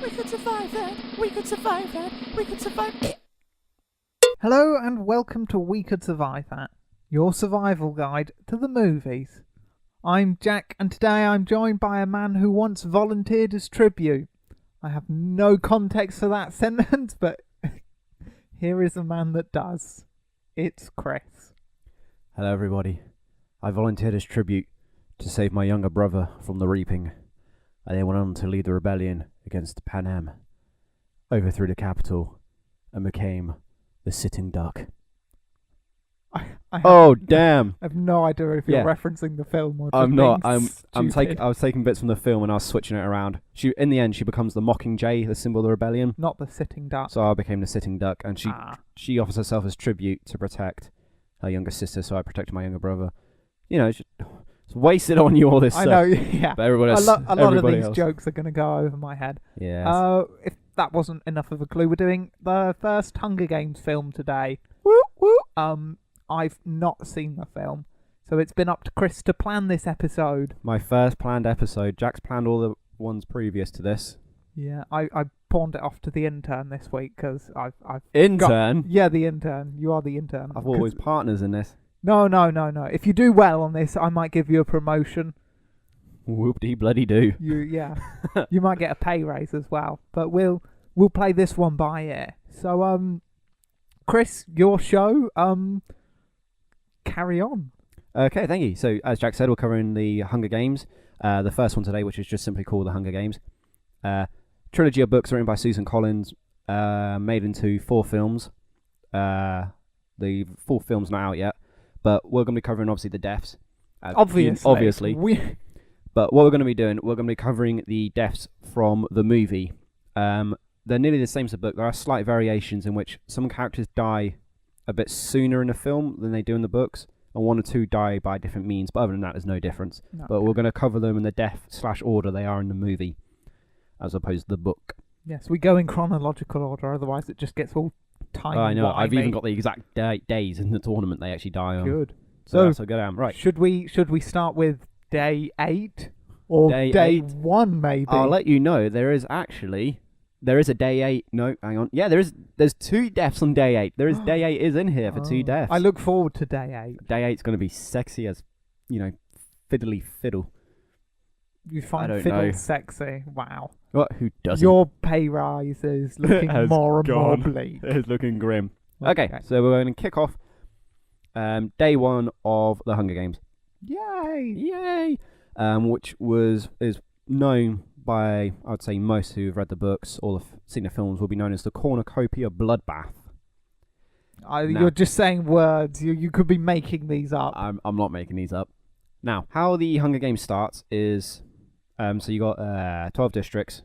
We could survive that. We could survive that. We could survive it. Hello and welcome to We Could Survive That, your survival guide to the movies. I'm Jack and today I'm joined by a man who once volunteered as tribute. I have no context for that sentence, but here is a man that does. It's Chris. Hello everybody. I volunteered as tribute to save my younger brother from the reaping. I then went on to lead the rebellion against Panem, overthrew the capital, and became the sitting duck. Damn! I have no idea if you're Yeah. referencing the film or just I'm not. being stupid. I was taking bits from the film and I was switching it around. In the end, she becomes the mocking jay, the symbol of the rebellion. Not the sitting duck. So I became the sitting duck, and she offers herself as tribute to protect her younger sister. So I protected my younger brother. You know, it's wasted on you all this I stuff. know, yeah. But everybody else, a lot of everybody these else. jokes are going to go over my head. Yeah. If that wasn't enough of a clue, we're doing the first Hunger Games film today. Woo woo. I've not seen the film, so it's been up to Chris to plan this episode. My first planned episode. Jack's planned all the ones previous to this. Yeah, I pawned it off to the intern this week because I've Intern? Yeah, the intern. You are the intern. I've always partners in this. No. If you do well on this, I might give you a promotion. Whoop-de bloody do. You might get a pay raise as well. But we'll play this one by ear. So Chris, your show. Carry on. Okay, thank you. So, as Jack said, we're covering the Hunger Games. The first one today, which is just simply called The Hunger Games. Trilogy of books written by Susan Collins, made into 4 films. The full film's not out yet, but we're going to be covering, obviously, the deaths. Obviously. But what we're going to be doing, we're going to be covering the deaths from the movie. They're nearly the same as the book. There are slight variations in which some characters die a bit sooner in the film than they do in the books, and 1 or 2 die by different means, but other than that there's no difference. No. But we're going to cover them in the death/order they are in the movie, as opposed to the book. Yes, we go in chronological order, otherwise it just gets all tiny. I know, I've even got the exact days in the tournament they actually die on. Good. So go down. Right. Should we start with day 8 or day 8? 1 maybe? I'll let you know, there is a day 8. No, hang on. Yeah, there's 2 deaths on day 8. There is day 8 is in here for 2 deaths. I look forward to day 8. Day 8's going to be sexy as, fiddly fiddle. You find I don't fiddle know. sexy? Wow. What? Who doesn't? Your pay rise is looking Has more and more gone. bleak. It's looking grim. Okay, so we're going to kick off day 1 of the Hunger Games. Yay! Which is known by, I would say, most who've read the books or seen the films will be known as the cornucopia bloodbath. You're just saying words. You could be making these up. I'm not making these up. Now, how the Hunger Games starts is, so you got 12 districts,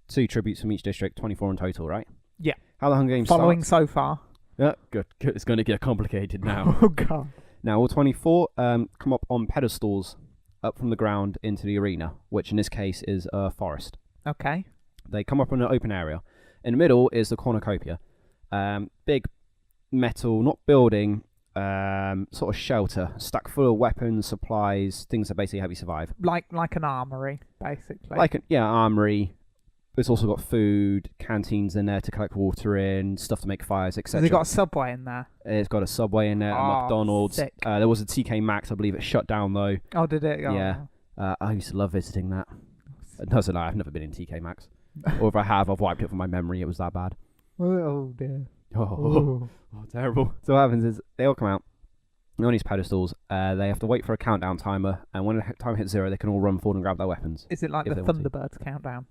2 tributes from each district, 24 in total, right? Yeah. How the Hunger Games Following starts... so far. Yeah, good. It's going to get complicated now. Oh, God. Now, all 24 come up on pedestals up from the ground into the arena, which in this case is a forest. Okay. They come up in an open area. In the middle is the cornucopia. Big metal, not building, sort of shelter, stacked full of weapons, supplies, things that basically help you survive. Like an armory, basically. Armory. It's also got food, canteens in there to collect water in, stuff to make fires, etc. Has it got a subway in there? It's got a Subway in there, a McDonald's. Sick. There was a TK Maxx, I believe it shut down though. Oh, did it? Oh. Yeah. I used to love visiting that. No, so no, I've never been in TK Maxx. Or if I have, I've wiped it from my memory. It was that bad. Oh, dear. Oh, terrible. So what happens is they all come out. They're on these pedestals. They have to wait for a countdown timer, and when the time hits 0, they can all run forward and grab their weapons. Is it like the Thunderbirds countdown?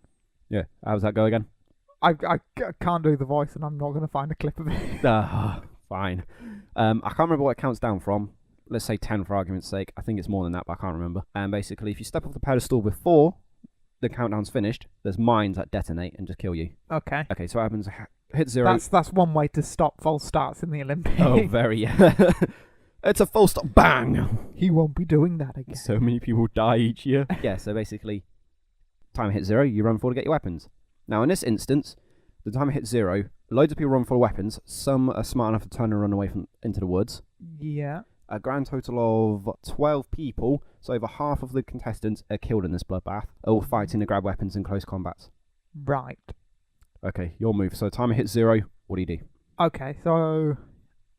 Yeah. How does that go again? I can't do the voice, and I'm not going to find a clip of it. Fine. I can't remember what it counts down from. Let's say 10 for argument's sake. I think it's more than that, but I can't remember. And basically, if you step off the pedestal before the countdown's finished, there's mines that detonate and just kill you. Okay. Okay, so what happens? Hit 0. That's one way to stop false starts in the Olympics. Oh, very. It's a full stop. Bang! He won't be doing that again. So many people die each year. Yeah, so basically, time hits 0, you run forward to get your weapons. Now, in this instance, the time it hits 0, loads of people run for weapons. Some are smart enough to turn and run away into the woods. Yeah. A grand total of 12 people, so over half of the contestants are killed in this bloodbath, all fighting to grab weapons in close combats. Right. Okay, your move. So timer hits 0. What do you do? Okay, so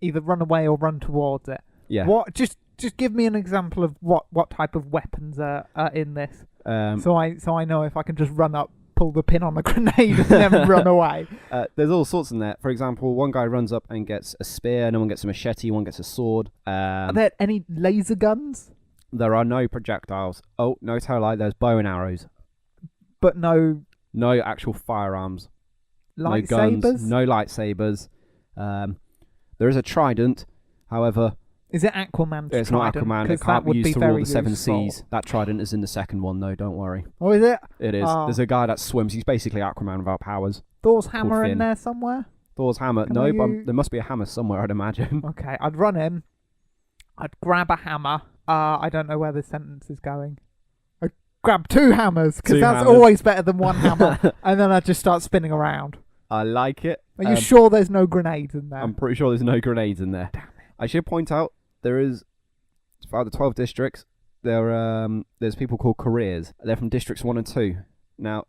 either run away or run towards it. Yeah. What? Just give me an example of what type of weapons are in this. So I know if I can just run up, pull the pin on a grenade, and then run away. There's all sorts in there. For example, one guy runs up and gets a spear, another one gets a machete, one gets a sword. Are there any laser guns? There are no projectiles. Oh, no tell lie, there's bow and arrows. But no actual firearms. lightsabers? No guns, no lightsabers. There is a trident, however... Is it Aquaman's It's trident? not Aquaman. It can't be used to rule the seven seas. That trident is in the second one, though, don't worry. Oh, is it? It is. Oh. There's a guy that swims. He's basically Aquaman without powers. Thor's hammer in Finn. there somewhere? Thor's hammer. Can No, I but use- there must be a hammer somewhere, I'd imagine. Okay, I'd run in. I'd grab a hammer. I don't know where this sentence is going. I'd grab 2 hammers, because Two that's hammers. always better than 1 hammer. And then I'd just start spinning around. I like it. Are you sure there's no grenades in there? I'm pretty sure there's no grenades in there. Damn it. I should point out, there is... Out of the 12 districts, there's people called careers. They're from districts 1 and 2. Now,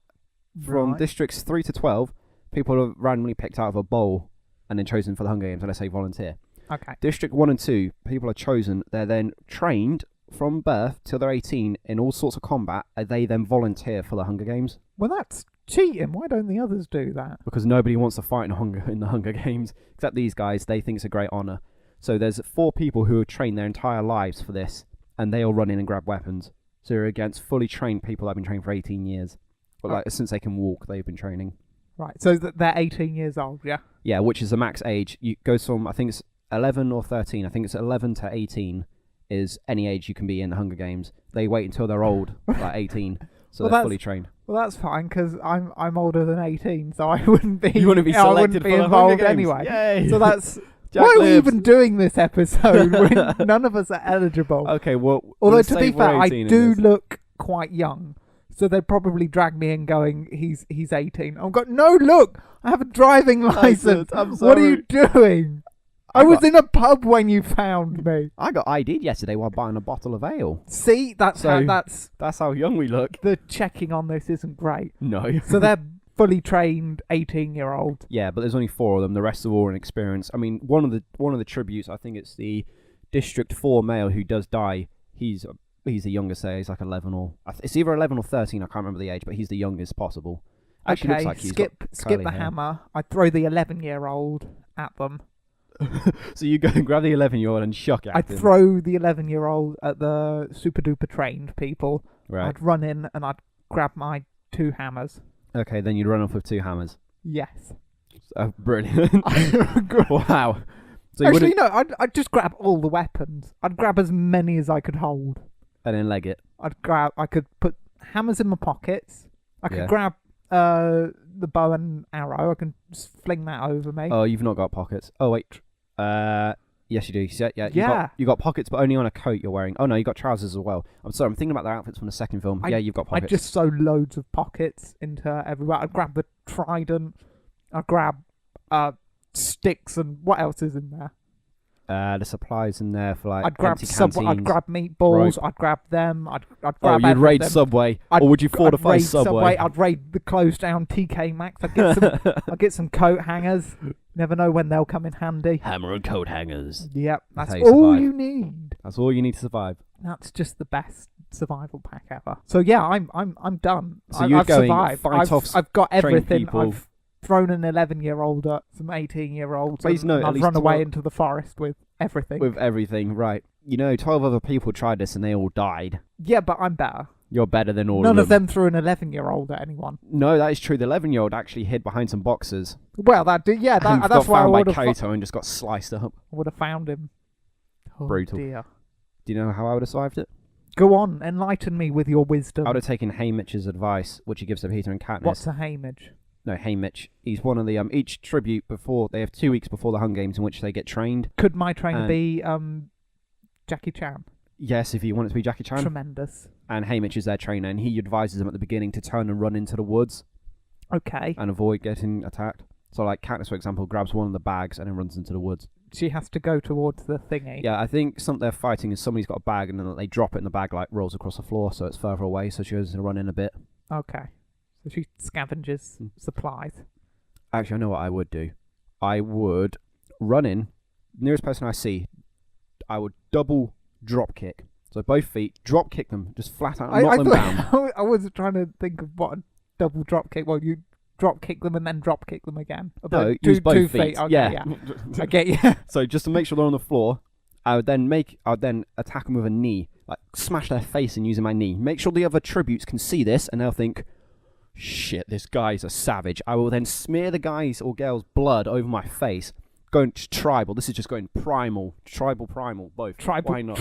from Right. districts 3 to 12, people are randomly picked out of a bowl and then chosen for the Hunger Games, and I say volunteer. Okay. District 1 and 2, people are chosen. They're then trained from birth till they're 18 in all sorts of combat, and they then volunteer for the Hunger Games. Well, that's cheating. Why don't the others do that? Because nobody wants to fight in the Hunger Games, except these guys. They think it's a great honour. So there's 4 people who have trained their entire lives for this, and they all run in and grab weapons. So you're against fully trained people that have been trained for 18 years. But like since they can walk, they've been training. Right, so they're 18 years old, yeah? Yeah, which is the max age. You goes from, I think it's 11 or 13. I think it's 11 to 18 is any age you can be in the Hunger Games. They wait until they're old, like 18, so Well, they're that's- fully trained. Well, that's fine, because I'm older than 18, so I wouldn't be, You wouldn't be I selected wouldn't be for the involved Hunger Games. anyway. Yay! So that's... Jack Why are we lives. even doing this episode when none of us are eligible? Okay, well... Although, let's to say be we're fair, I 18 in do this. look quite young. So they'd probably drag me in going, he's 18. I've got, no, look, I have a driving license. I'm What are you doing? I was got- in a pub when you found me. I got ID'd yesterday while buying a bottle of ale. See, that's So- that's how young we look. the checking on this isn't great. No. So they're fully trained 18-year-old. Yeah, but there's only 4 of them. The rest are all inexperienced. I mean, one of the tributes, I think it's the District 4 male who does die. He's the youngest there. He's like 11 or... It's either 11 or 13. I can't remember the age, but he's the youngest possible. Actually, Okay, looks like he's skip got skip curly the hair. hammer. I'd throw the 11-year-old at them. So you go and grab the 11-year-old and shock at I'd him. throw the 11-year-old at the super-duper trained people. Right. I'd run in and I'd grab my 2 hammers. Okay, then you'd run off with 2 hammers. Yes. Brilliant. Wow. So you Actually, wouldn't... no, I'd just grab all the weapons. I'd grab as many as I could hold. And then leg it. I could put hammers in my pockets. I could Yeah. grab the bow and arrow. I can just fling that over me. Oh, you've not got pockets. Oh, wait. Yes, you do. Yeah. Yeah. You got pockets, but only on a coat you're wearing. Oh, no, you got trousers as well. I'm sorry, I'm thinking about their outfits from the second film. Yeah, you've got pockets. I'd just sew loads of pockets into everywhere. I'd grab the trident. I'd grab sticks and what else is in there? The supplies in there for like I'd grab empty Subway. I'd canteens. grab meatballs. Rope. I'd grab them. I'd grab. Oh, you'd raid everything. Subway, I'd- or would you I'd fortify raid Subway? I'd raid the closed down TK Maxx. I'd get some coat hangers. Never know when they'll come in handy. Hammer and coat hangers. Yep, That's that's how you all survive. you need. That's all you need to survive. That's just the best survival pack ever. So yeah, I'm done. So you're I've going survived. fight off I've got trained everything. people. I've thrown an 11-year-old at some 18-year-olds. Please and note, at I've least run away 12 into the forest with everything. With everything, right. 12 other people tried this and they all died. Yeah, but I'm better. You're better than all None of of them threw an 11-year-old at anyone. No, that is true. The 11-year-old actually hid behind some boxes. Well, and that's got why I found by would have Koto and just got sliced up. found him. Oh, Brutal. Dear. Do you know how I would have survived it? Go on, enlighten me with your wisdom. I would have taken Haymitch's advice, which he gives to Peter and Katniss. What's a Haymage? No, Haymitch. He's one of the each tribute before they have 2 weeks before the Hunger Games in which they get trained. Could my trainer be Jackie Chan? Yes, if you want it to be Jackie Chan. Tremendous. And Haymitch is their trainer, and he advises them at the beginning to turn and run into the woods Okay. and avoid getting attacked. So, like Katniss, for example, grabs one of the bags and then runs into the woods. She has to go towards the thingy. Yeah, I think something they're fighting is somebody's got a bag and then they drop it and the bag like rolls across the floor, so it's further away. So she goes to run in a bit. Okay. So she scavenges Hmm. supplies. Actually, I know what I would do. I would run in, nearest person I see, I would double drop kick. So both feet, drop kick them, just flat out, knock them down. I was trying to think of what a double drop kick. Well, you drop kick them and then drop kick them again. No, use both feet. Okay, yeah. I get you. So just to make sure they're on the floor, I would then attack them with a knee, like smash their face in using my knee. Make sure the other tributes can see this, and they'll think, "Shit, this guy's a savage." I will then smear the guy's or girl's blood over my face. Going to tribal. This is just going primal. Tribal, primal, both. Tribal. Why not?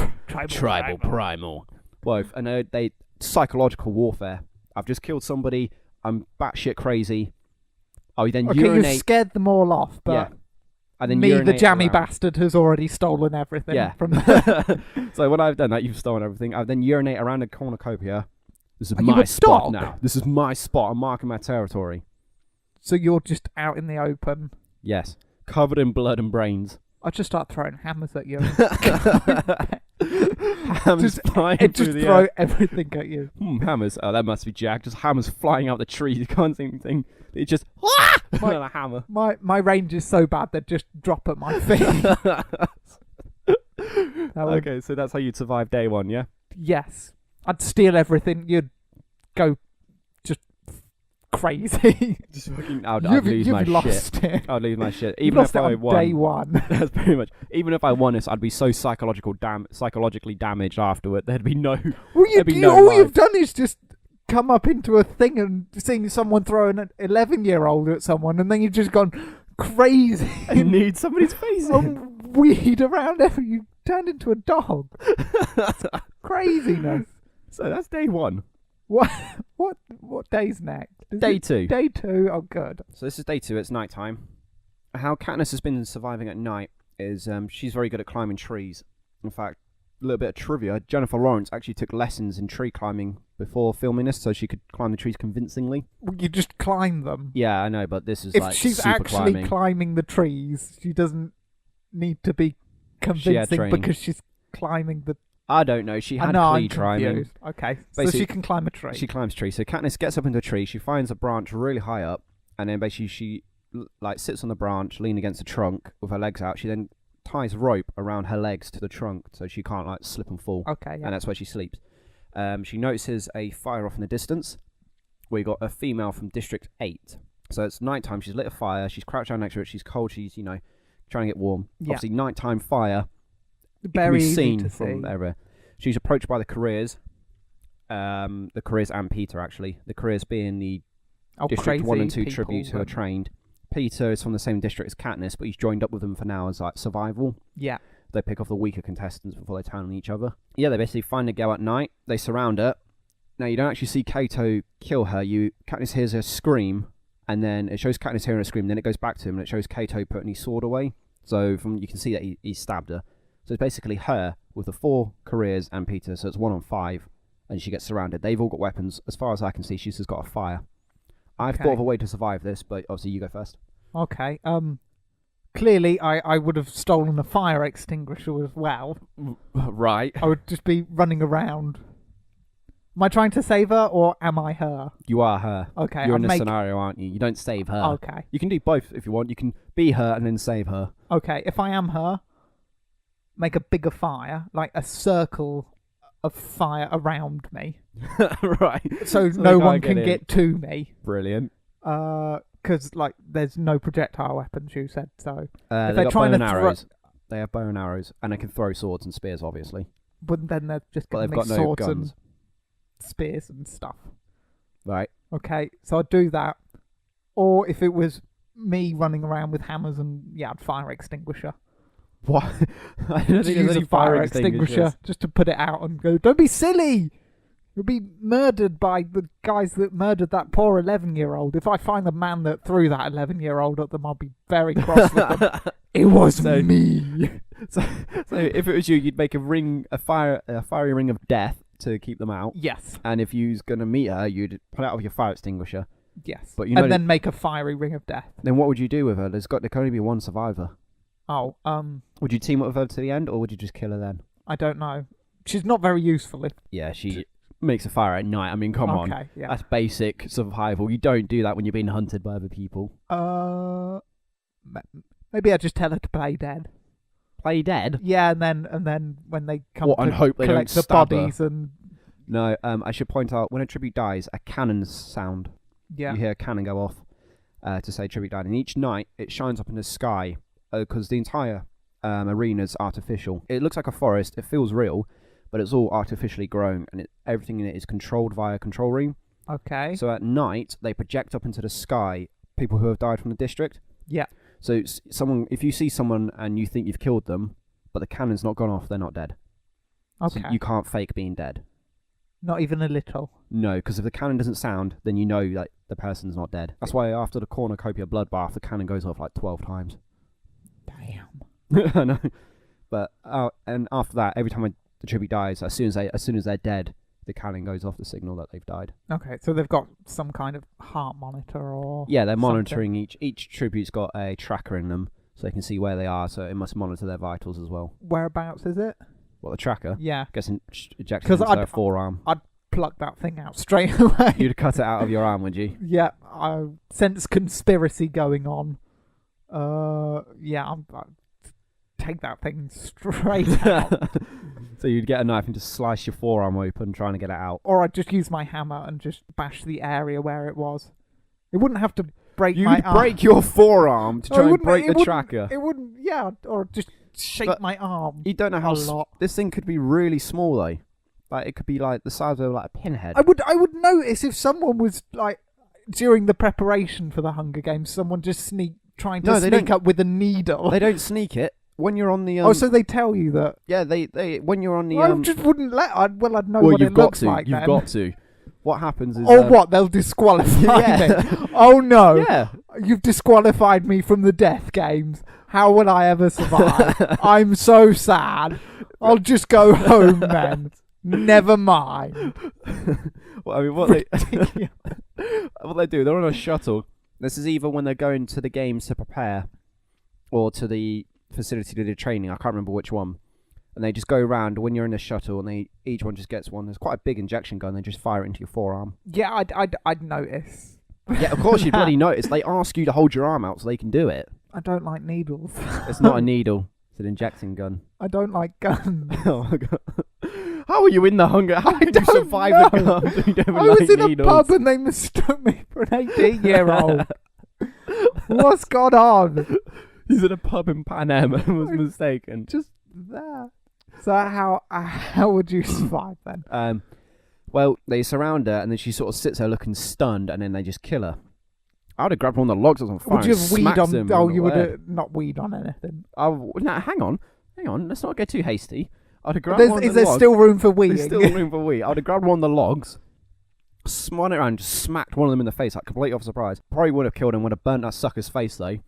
Tribal, primal. Both. And they psychological warfare. I've just killed somebody. I'm batshit crazy. Oh, then urinate. You've scared them all off, but yeah. And then me, the jammy around. bastard, has already stolen everything. Yeah. From So when I've done that, you've stolen everything. I then urinate around the cornucopia. This is Are you my a spot dog? now. This is my spot. I'm marking my territory. So you're just out in the open. Yes. Covered in blood and brains. I'll just start throwing hammers at you. Hammers flying It through just the throw air. everything at you. Hammers. Oh, that must be Jack. Just hammers flying out the tree. You can't see anything. It's just a hammer. My range is so bad they'd just drop at my feet. Okay, so that's how you'd survive day one, yeah? Yes. I'd steal everything. You'd go just crazy. Just fucking, I'd lose my you've shit. lost it. I'd lose my shit. You've Even lost if it I on won. day one. That's pretty much. Even if I won this, I'd be so psychologically damaged afterward. There'd be no. Well, there'd be no all life. you've done is just come up into a thing and seen someone throw an 11-year-old at someone, and then you've just gone crazy. I need somebody's face in. and weed around every. You turned into a dog. Craziness. So that's day one. What day's next? Day two. Day 2. Oh, good. So this is day 2. It's night time. How Katniss has been surviving at night is she's very good at climbing trees. In fact, a little bit of trivia: Jennifer Lawrence actually took lessons in tree climbing before filming this, so she could climb the trees convincingly. Well, you just climb them. Yeah, I know, but this is If like she's super actually climbing. the trees, she doesn't need to be convincing trained. because she's climbing the. I don't know. She had I'm tree climbing. confused. Okay, so Basically, she can climb a tree. She climbs trees. So Katniss gets up into a tree. She finds a branch really high up, and then basically she sits on the branch, leaning against the trunk with her legs out. She then ties rope around her legs to the trunk so she can't slip and fall. Okay, yeah. And that's where she sleeps. She notices a fire off in the distance. We got a female from District 8. So it's nighttime. She's lit a fire. She's crouched down next to it. She's cold. She's trying to get warm. Yeah. Obviously, nighttime fire. Very can be easy seen to from see. everywhere. She's approached by the careers. The careers and Peter, actually. The careers being the District 1 and 2 people tributes who are trained. Peter is from the same district as Katniss, but he's joined up with them for now as survival. Yeah. They pick off the weaker contestants before they turn on each other. Yeah, they basically find the girl at night. They surround her. Now, you don't actually see Kato kill her. Katniss hears her scream, and then it shows Katniss hearing her scream, then it goes back to him, and it shows Kato putting his sword away. So you can see that he stabbed her. So it's basically her with the 4 careers and Peter, so it's 1 on 5, and she gets surrounded. They've all got weapons. As far as I can see, she's just got a fire. I've thought of a way to survive this, but obviously you go first. Okay. Clearly, I would have stolen a fire extinguisher as well. Right. I would just be running around. Am I trying to save her, or am I her? You are her. Okay. You're in this scenario, aren't you? You don't save her. Okay. You can do both if you want. You can be her and then save her. Okay, if I am her, make a bigger fire, like a circle of fire around me. Right. So they no can't one get can in. get to me. Brilliant. Because there's no projectile weapons, you said, so. If they're got trying bow to and arrows. They have bow and arrows, and they can throw swords and spears, obviously. But then they're just But going they've to got make no swords guns. and spears and stuff. Right. Okay, so I'd do that. Or if it was me running around with hammers and, I'd fire extinguisher. What? I don't Just think use there's a any fire extinguisher just to put it out and go, don't be silly! You'll be murdered by the guys that murdered that poor 11-year-old. If I find the man that threw that 11-year-old at them, I'll be very cross with them. It was me! So if it was you, you'd make a fiery ring of death to keep them out. Yes. And if you was going to meet her, you'd put out with your fire extinguisher. Yes. But and then make a fiery ring of death. Then what would you do with her? There can only be one survivor. Oh, Would you team up with her to the end, or would you just kill her then? I don't know. She's not very useful. Yeah, she makes a fire at night. I mean, come on. Okay, yeah. That's basic survival. You don't do that when you're being hunted by other people. Maybe I just tell her to play dead. Play dead? Yeah, and then when they come What, to and hope they don't collect the stab her? bodies and No, I should point out, when a tribute dies, a cannon sound. yeah. You hear a cannon go off to say tribute died. And each night, it shines up in the sky because the entire arena's artificial. It looks like a forest. It feels real, but it's all artificially grown, and everything in it is controlled via a control room. Okay. So at night, they project up into the sky people who have died from the district. Yeah. So if you see someone and you think you've killed them, but the cannon's not gone off, they're not dead. Okay. So you can't fake being dead. Not even a little. No, because if the cannon doesn't sound, then you know that the person's not dead. That's why after the cornucopia bloodbath, the cannon goes off like 12 times. Damn. I know. But and after that, every time the tribute dies, as soon as they're dead, the cannon goes off the signal that they've died. Okay, so they've got some kind of heart monitor or Yeah, they're something. monitoring each tribute's got a tracker in them, so they can see where they are. So it must monitor their vitals as well. Whereabouts is it? What, the tracker? Yeah. Gets ejected into their forearm. I'd pluck that thing out straight away. You'd cut it out of your arm, would you? Yeah, I sense conspiracy going on. Yeah, I'd take that thing straight out. So you'd get a knife and just slice your forearm open, trying to get it out. Or I'd just use my hammer and just bash the area where it was. It wouldn't have to break You'd my arm. break your forearm to Oh, try it and wouldn't- break it the wouldn't- tracker. It wouldn't, yeah, or just shake But my arm. You don't know how a lot. this thing could be really small though. Like it could be like the size of like a pinhead. I would notice if someone was like during the preparation for the Hunger Games, someone just trying to they sneak don't- up with a needle. They don't sneak it when you're on the. Oh, so they tell you that? yeah, they when you're on the. I just wouldn't let. I'd know well, what you've it got looks to. like. You've then. got to. What happens is. Or what? They'll disqualify Yeah. me. Oh no! Yeah. You've disqualified me from the death games. How will I ever survive? I'm so sad. I'll just go home then. Never mind. Well, I mean, what they do? They're on a shuttle. This is either when they're going to the games to prepare, or to the facility to do training. I can't remember which one. And they just go around when you're in a shuttle, and each one just gets one. There's quite a big injection gun. They just fire it into your forearm. Yeah, I'd notice. Yeah, of course you bloody notice. They ask you to hold your arm out so they can do it. I don't like needles. It's not a needle. It's an injecting gun. I don't like guns. Oh my god. How are you in the hunger? How did you don't survive the know. gun? You don't I was like in needles. a pub and they mistook me for an 18-year-old. What's gone on? He's in a pub in Pan Am and was mistaken. Just there. So how would you survive then? Well, they surround her and then she sort of sits there looking stunned, and then they just kill her. I would have grabbed one of the logs on fire. Would you and have weed smacked on? him Oh, in you the would head. have not weed on anything. Oh, no, hang on. Let's not get too hasty. I'd have grabbed one of Is the there logs. still room for weeding? There's still room for wheat. I'd have grabbed one of the logs, spun it around, just smacked one of them in the face, like completely off surprise. Probably would have killed him, would have burnt that sucker's face though.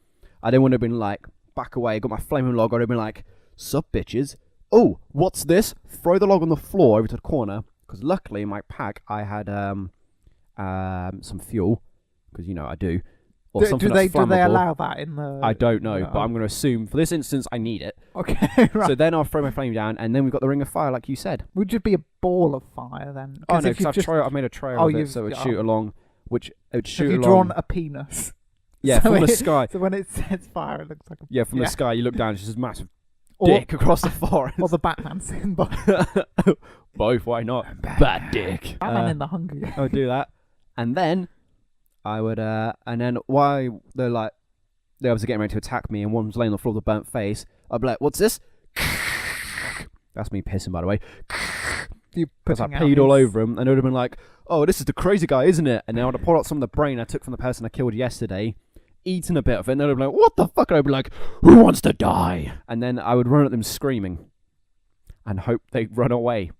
I then would have been like, back away, got my flaming log, I'd have been like, sup bitches? Oh, what's this? Throw the log on the floor over to the corner, because luckily in my pack I had some fuel, because you know I do. Or Do something they that's flammable. allow that in the? I don't know, No. but I'm going to assume for this instance I need it. Okay, right. So then I'll throw my flame down, and then we've got the ring of fire, like you said. Would you be a ball of fire then? Oh no, if because you've I've made a trail Oh, of it, you've- so it would oh. shoot along, which it would shoot have you along. drawn a penis? Yeah, So from the it- sky. So when it says fire, it looks like a Yeah, from yeah. the sky, you look down, it's just a massive or, dick across the forest. or the Batman symbol. Both, why not? Bad dick. Batman in the Hunger Games. I would do that, and then I would, and then while they're like, they obviously getting ready to attack me, and one's laying on the floor with a burnt face. I'd be like, "What's this?" That's me pissing, by the way. You Because I putting out peed all his- over him, and it would have been like, "Oh, this is the crazy guy, isn't it?" And then I would have pulled out some of the brain I took from the person I killed yesterday, eaten a bit of it, and they'd be like, "What the fuck?" And I'd be like, "Who wants to die?" And then I would run at them screaming, and hope they run away.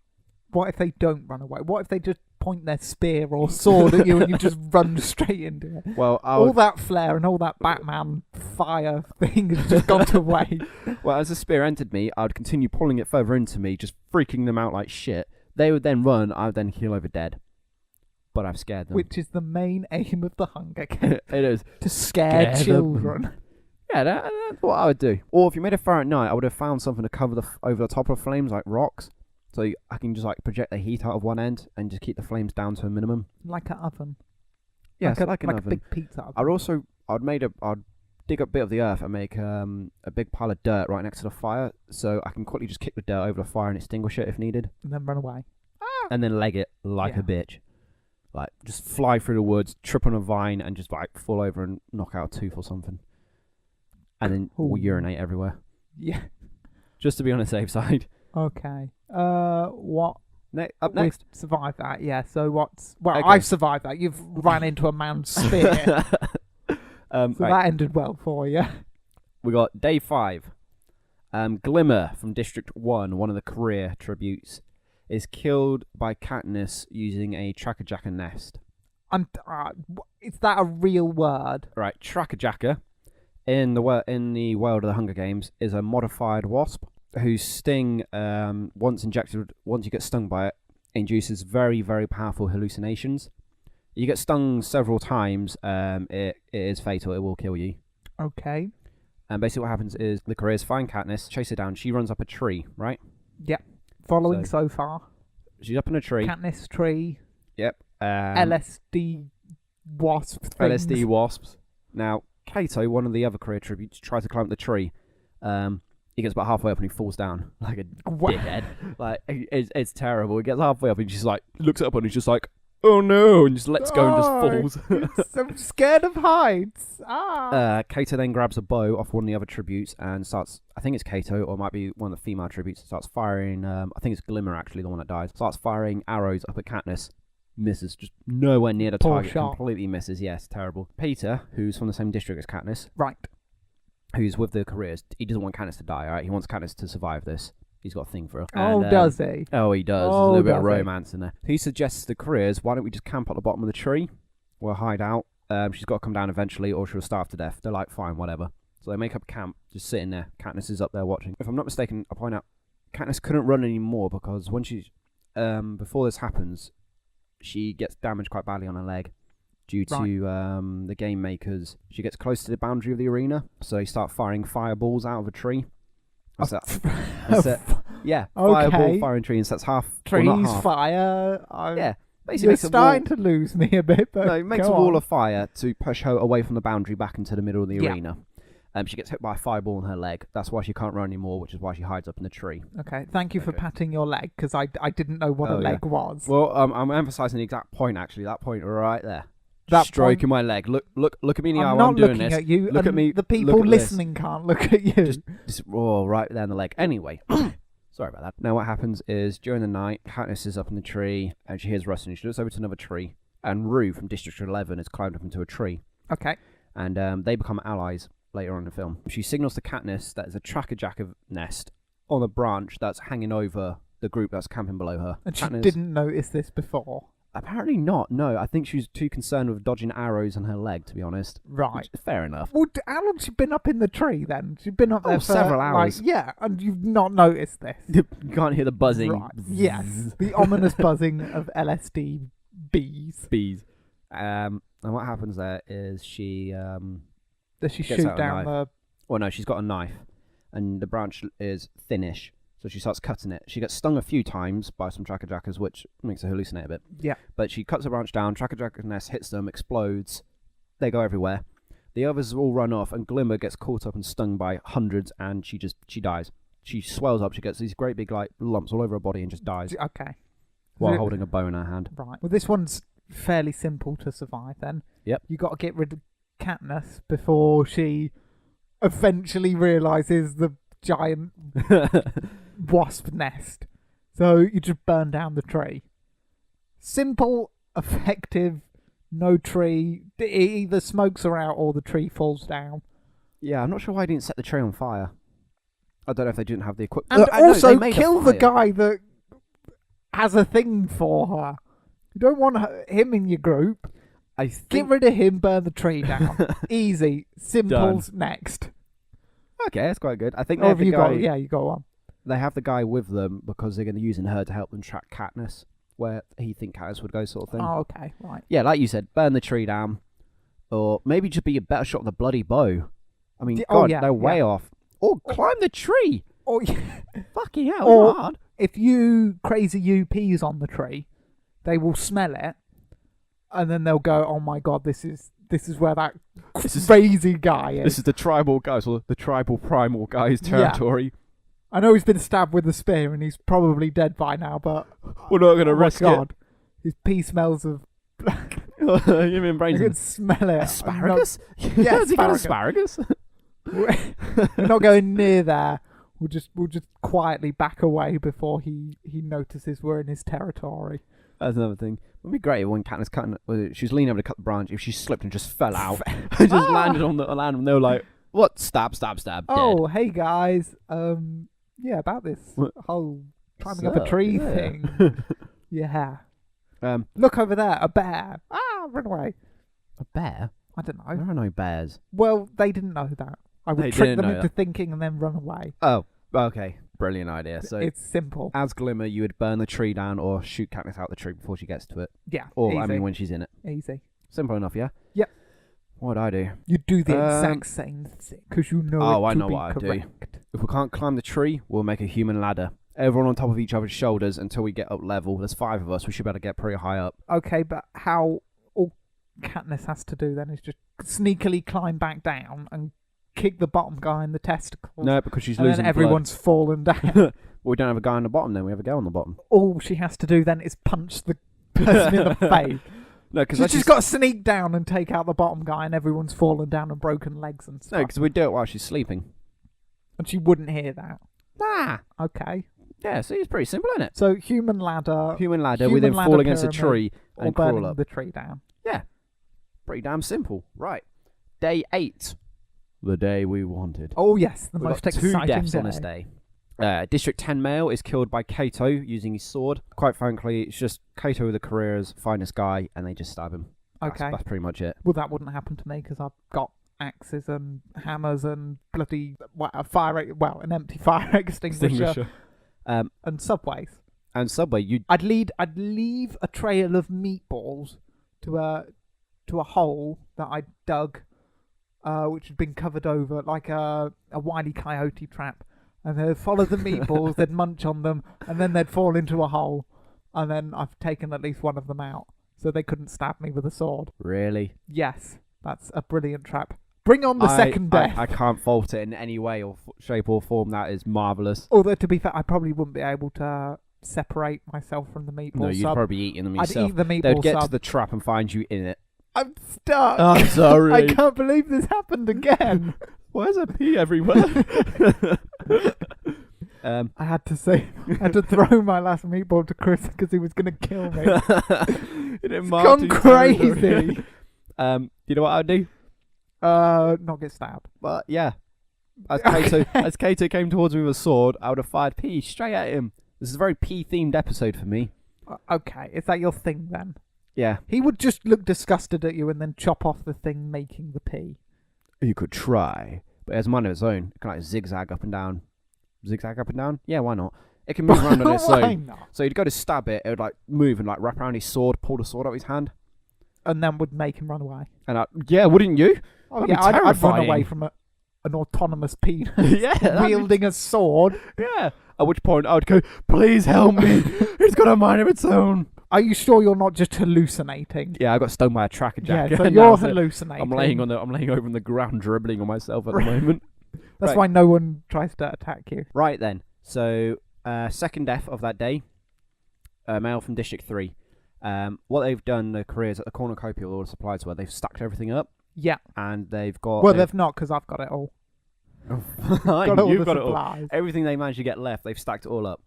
What if they don't run away? What if they just point their spear or sword at you and you just run straight into it? Well, All that flare and all that Batman fire thing has just gone to waste. Well, as the spear entered me, I would continue pulling it further into me, just freaking them out like shit. They would then run, I would then keel over dead. But I've scared them. Which is the main aim of the Hunger Games. It is. To scare Scare them. children. Yeah, that's what I would do. Or if you made a fire at night, I would have found something to cover over the top of flames, like rocks, So I can just like project the heat out of one end and just keep the flames down to a minimum. Like an oven. Yeah, like an a oven. big pizza oven. I'd dig up a bit of the earth and make a big pile of dirt right next to the fire, so I can quickly just kick the dirt over the fire and extinguish it if needed. And then run away. And then leg it like a bitch. Like, just fly through the woods, trip on a vine, and just like fall over and knock out a tooth or something. And then we'll urinate everywhere. Yeah. Just to be on the safe side. Okay. What? Up next. We've survived that, yeah. So what's... Well, Okay. I've survived that. You've ran into a man's spear. So that ended well for you. We got day 5. Glimmer from District 1, one of the career tributes, is killed by Katniss using a tracker-jacker nest. Is that a real word? Right, tracker-jacker, in the world of the Hunger Games, is a modified wasp whose sting, once you get stung by it, induces very, very powerful hallucinations. You get stung several times, it is fatal, it will kill you. Okay. And basically what happens is the careers find Katniss, chase her down, she runs up a tree, right? Yep. Following so far. She's up in a tree. Katniss tree. Yep. LSD wasp things. LSD wasps. Now, Kato, one of the other career tributes, tries to climb up the tree. He gets about halfway up and he falls down like a dickhead. Like, it's terrible. He gets halfway up and she's like, looks up and he's just like, oh no, and just lets go and just falls. I'm scared of heights. Kato then grabs a bow off one of the other tributes and starts, I think it's Kato, or it might be one of the female tributes, starts firing, I think it's Glimmer actually, the one that dies, starts firing arrows up at Katniss. Misses, just nowhere near the target, completely misses, yes, terrible. Peter, who's from the same district as Katniss, right, who's with the careers, he doesn't want Katniss to die, alright? He wants Katniss to survive this. He's got a thing for her. Oh, and, does he? Oh, he does. There's a little bit of romance in there. He suggests to the careers, why don't we just camp at the bottom of the tree? We'll hide out. She's got to come down eventually or she'll starve to death. They're like, fine, whatever. So they make up camp, just sitting there. Katniss is up there watching. If I'm not mistaken, I'll point out, Katniss couldn't run anymore because when she, before this happens, she gets damaged quite badly on her leg due to the game makers. She gets close to the boundary of the arena, so they start firing fireballs out of a tree. Yeah, fireball firing trees. That's half. Trees, well, not half. Fire. Yeah, basically you're starting to lose me a bit. But no, it makes a wall of fire to push her away from the boundary back into the middle of the arena. She gets hit by a fireball in her leg. That's why she can't run anymore, which is why she hides up in the tree. Okay, thank you for patting your leg, because I didn't know what a leg was. Well, I'm emphasising the exact point, actually. That point right there. That stroking my leg. Look at me in the eye while I'm doing this. I'm not looking at you. Look at me. The people listening can't look at you. Just right there in the leg. Anyway, sorry about that. Now what happens is, during the night, Katniss is up in the tree, and she hears rustling. She looks over to another tree, and Rue from District 11 has climbed up into a tree. Okay. And they become allies later on in the film. She signals to Katniss that there's a tracker-jacker nest on a branch that's hanging over the group that's camping below her. And Katniss didn't notice this before? Apparently not, no. I think she was too concerned with dodging arrows on her leg, to be honest. Right. Fair enough. Well, how long has she been up in the tree, then? She's been up there for several hours. Yeah, and you've not noticed this. You can't hear the buzzing. Right. Yes, the ominous buzzing of LSD bees. And what happens there is she... Does she shoot down the... Well, no, she's got a knife, and the branch is thinnish. So she starts cutting it. She gets stung a few times by some tracker-jackers, which makes her hallucinate a bit. Yeah. But she cuts the branch down, tracker-jacker nest hits them, explodes. They go everywhere. The others all run off, and Glimmer gets caught up and stung by hundreds, and she dies. She swells up, she gets these great big like lumps all over her body and just dies. Okay. While holding a bow in her hand. Right. Well, this one's fairly simple to survive then. Yep. You got to get rid of Katniss before she eventually realises the giant... wasp nest. So you just burn down the tree. Simple, effective, no tree. It either smokes her out or the tree falls down. Yeah, I'm not sure why I didn't set the tree on fire. I don't know if they didn't have the equipment. And also kill the guy that has a thing for her. You don't want him in your group. Get rid of him, burn the tree down. Easy. Simple's next. Okay, that's quite good. I think you go on. They have the guy with them because they're going to be using her to help them track Katniss, where he thinks Katniss would go, sort of thing. Oh, okay, right. Yeah, like you said, burn the tree down, or maybe just be a better shot with a bloody bow. I mean, they're way off. Or climb the tree. Or fucking hell, hard. if you crazy UPs on the tree, they will smell it, and then they'll go, "Oh my god, this is where that crazy guy is." This is the tribal guys, or the tribal primal guy's territory. I know he's been stabbed with a spear and he's probably dead by now, but we're not going to risk it. His pee smells of. You mean brains? I can smell it. Asparagus? Yeah, Has he got asparagus? We're not going near there. We'll just quietly back away before he notices we're in his territory. That's another thing. It would be great when Katniss cutting. She's leaning over to cut the branch. If she slipped and just fell out, and just landed on the land, and they were like, "What? Stab! Stab! Stab!" Oh, dead. Hey guys. Yeah, about this whole climbing up a tree thing. Yeah. Look over there, a bear. Run away. A bear? I don't know. There are no bears. Well, they didn't know that. I would trick them into thinking and then run away. Oh, okay. Brilliant idea. So it's simple. As Glimmer, you would burn the tree down or shoot Katniss out the tree before she gets to it. Yeah. Or, easy. I mean, when she's in it. Easy. Simple enough, yeah? Yep. What'd I do? You do the exact same thing because you know I it to know be what I do. correct. If we can't climb the tree, we'll make a human ladder. Everyone on top of each other's shoulders until we get up level. There's 5 of us. We should be able to get pretty high up. Okay, but how all Katniss has to do then is just sneakily climb back down and kick the bottom guy in the testicles. No, because she's and losing then everyone's fallen down. Well, we don't have a guy on the bottom then. We have a girl on the bottom. All she has to do then is punch the person in the face. No, because she's just got to sneak down and take out the bottom guy and everyone's fallen down and broken legs and stuff. No, because we do it while she's sleeping. And she wouldn't hear that. Nah. Okay. Yeah, see, it's pretty simple, isn't it? So human ladder. We then fall against a tree and crawl burning up. the tree down. Yeah. Pretty damn simple. Right. Day 8. The day we wanted. Oh yes, the We've most got exciting 2 deaths day. on this day. District 10 male is killed by Kato using his sword. Quite frankly, it's just Kato, the career's finest guy, and they just stab him. Okay. That's pretty much it. Well, that wouldn't happen to me because I've got axes and hammers and bloody an empty fire extinguisher. And subways. And Subway, I'd leave a trail of meatballs to a hole that I dug, which had been covered over like a Wile E. Coyote trap, and they'd follow the meatballs, they'd munch on them, and then they'd fall into a hole, and then I've taken at least one of them out, so they couldn't stab me with a sword. Really? Yes, that's a brilliant trap. Bring on the second death. I can't fault it in any way or shape or form. That is marvellous. Although, to be fair, I probably wouldn't be able to separate myself from the meatball No, you'd sub. probably be eating them yourself. I'd eat the meatball They'd get sub. to the trap and find you in it. I'm stuck. I'm sorry. I can't believe this happened again. Why is there pee everywhere? I had to throw my last meatball to Chris because he was going to kill me. It's gone crazy. You know what I'd do? Not get stabbed. But yeah, as Kato came towards me with a sword, I would have fired pee straight at him. This is a very pee themed episode for me. Okay, is that your thing then? Yeah. He would just look disgusted at you and then chop off the thing making the pee. You could try, but it has a mind of its own. It can like zigzag up and down. Zigzag up and down? Yeah, why not? It can move around on its Why own. not? So you'd go to stab it, it would like move and like wrap around his sword, pull the sword out of his hand. And then would make him run away. And yeah, wouldn't you? Oh That'd yeah, be I'd run terrifying. away from an autonomous penis Yeah, wielding a sword. Yeah. At which point I would go, please help me. It's got a mind of its own. Are you sure you're not just hallucinating? Yeah, I got stoned by a tracker jack. Yeah, so and you're that's it. hallucinating. I'm laying over on the ground, dribbling on myself at the moment. That's Right. why no one tries to attack you. Right then. So, second death of that day, male from District 3. What they've done, the careers at the cornucopia with all the supplies where they've stacked everything up, Yeah. and they've got... Well, they've not because I've got it all. Got all You've the got it all. supplies. Everything they managed to get left, they've stacked it all up.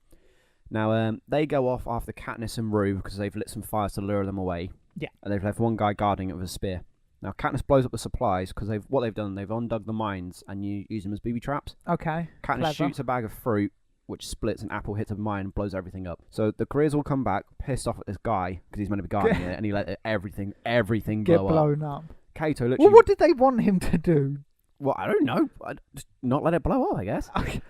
Now, they go off after Katniss and Rue because they've lit some fires to lure them away. Yeah. And they've left one guy guarding it with a spear. Now, Katniss blows up the supplies because what they've done, they've undug the mines and you use them as booby traps. Okay. Katniss Clever. shoots a bag of fruit, which splits an apple, hits a mine, and blows everything up. So the careers all come back, pissed off at this guy because he's meant to be guarding it, and he let everything Get blow up. blown up. Kato literally... Well, what did they want him to do? Well, I don't know. Just not let it blow up, I guess. Okay.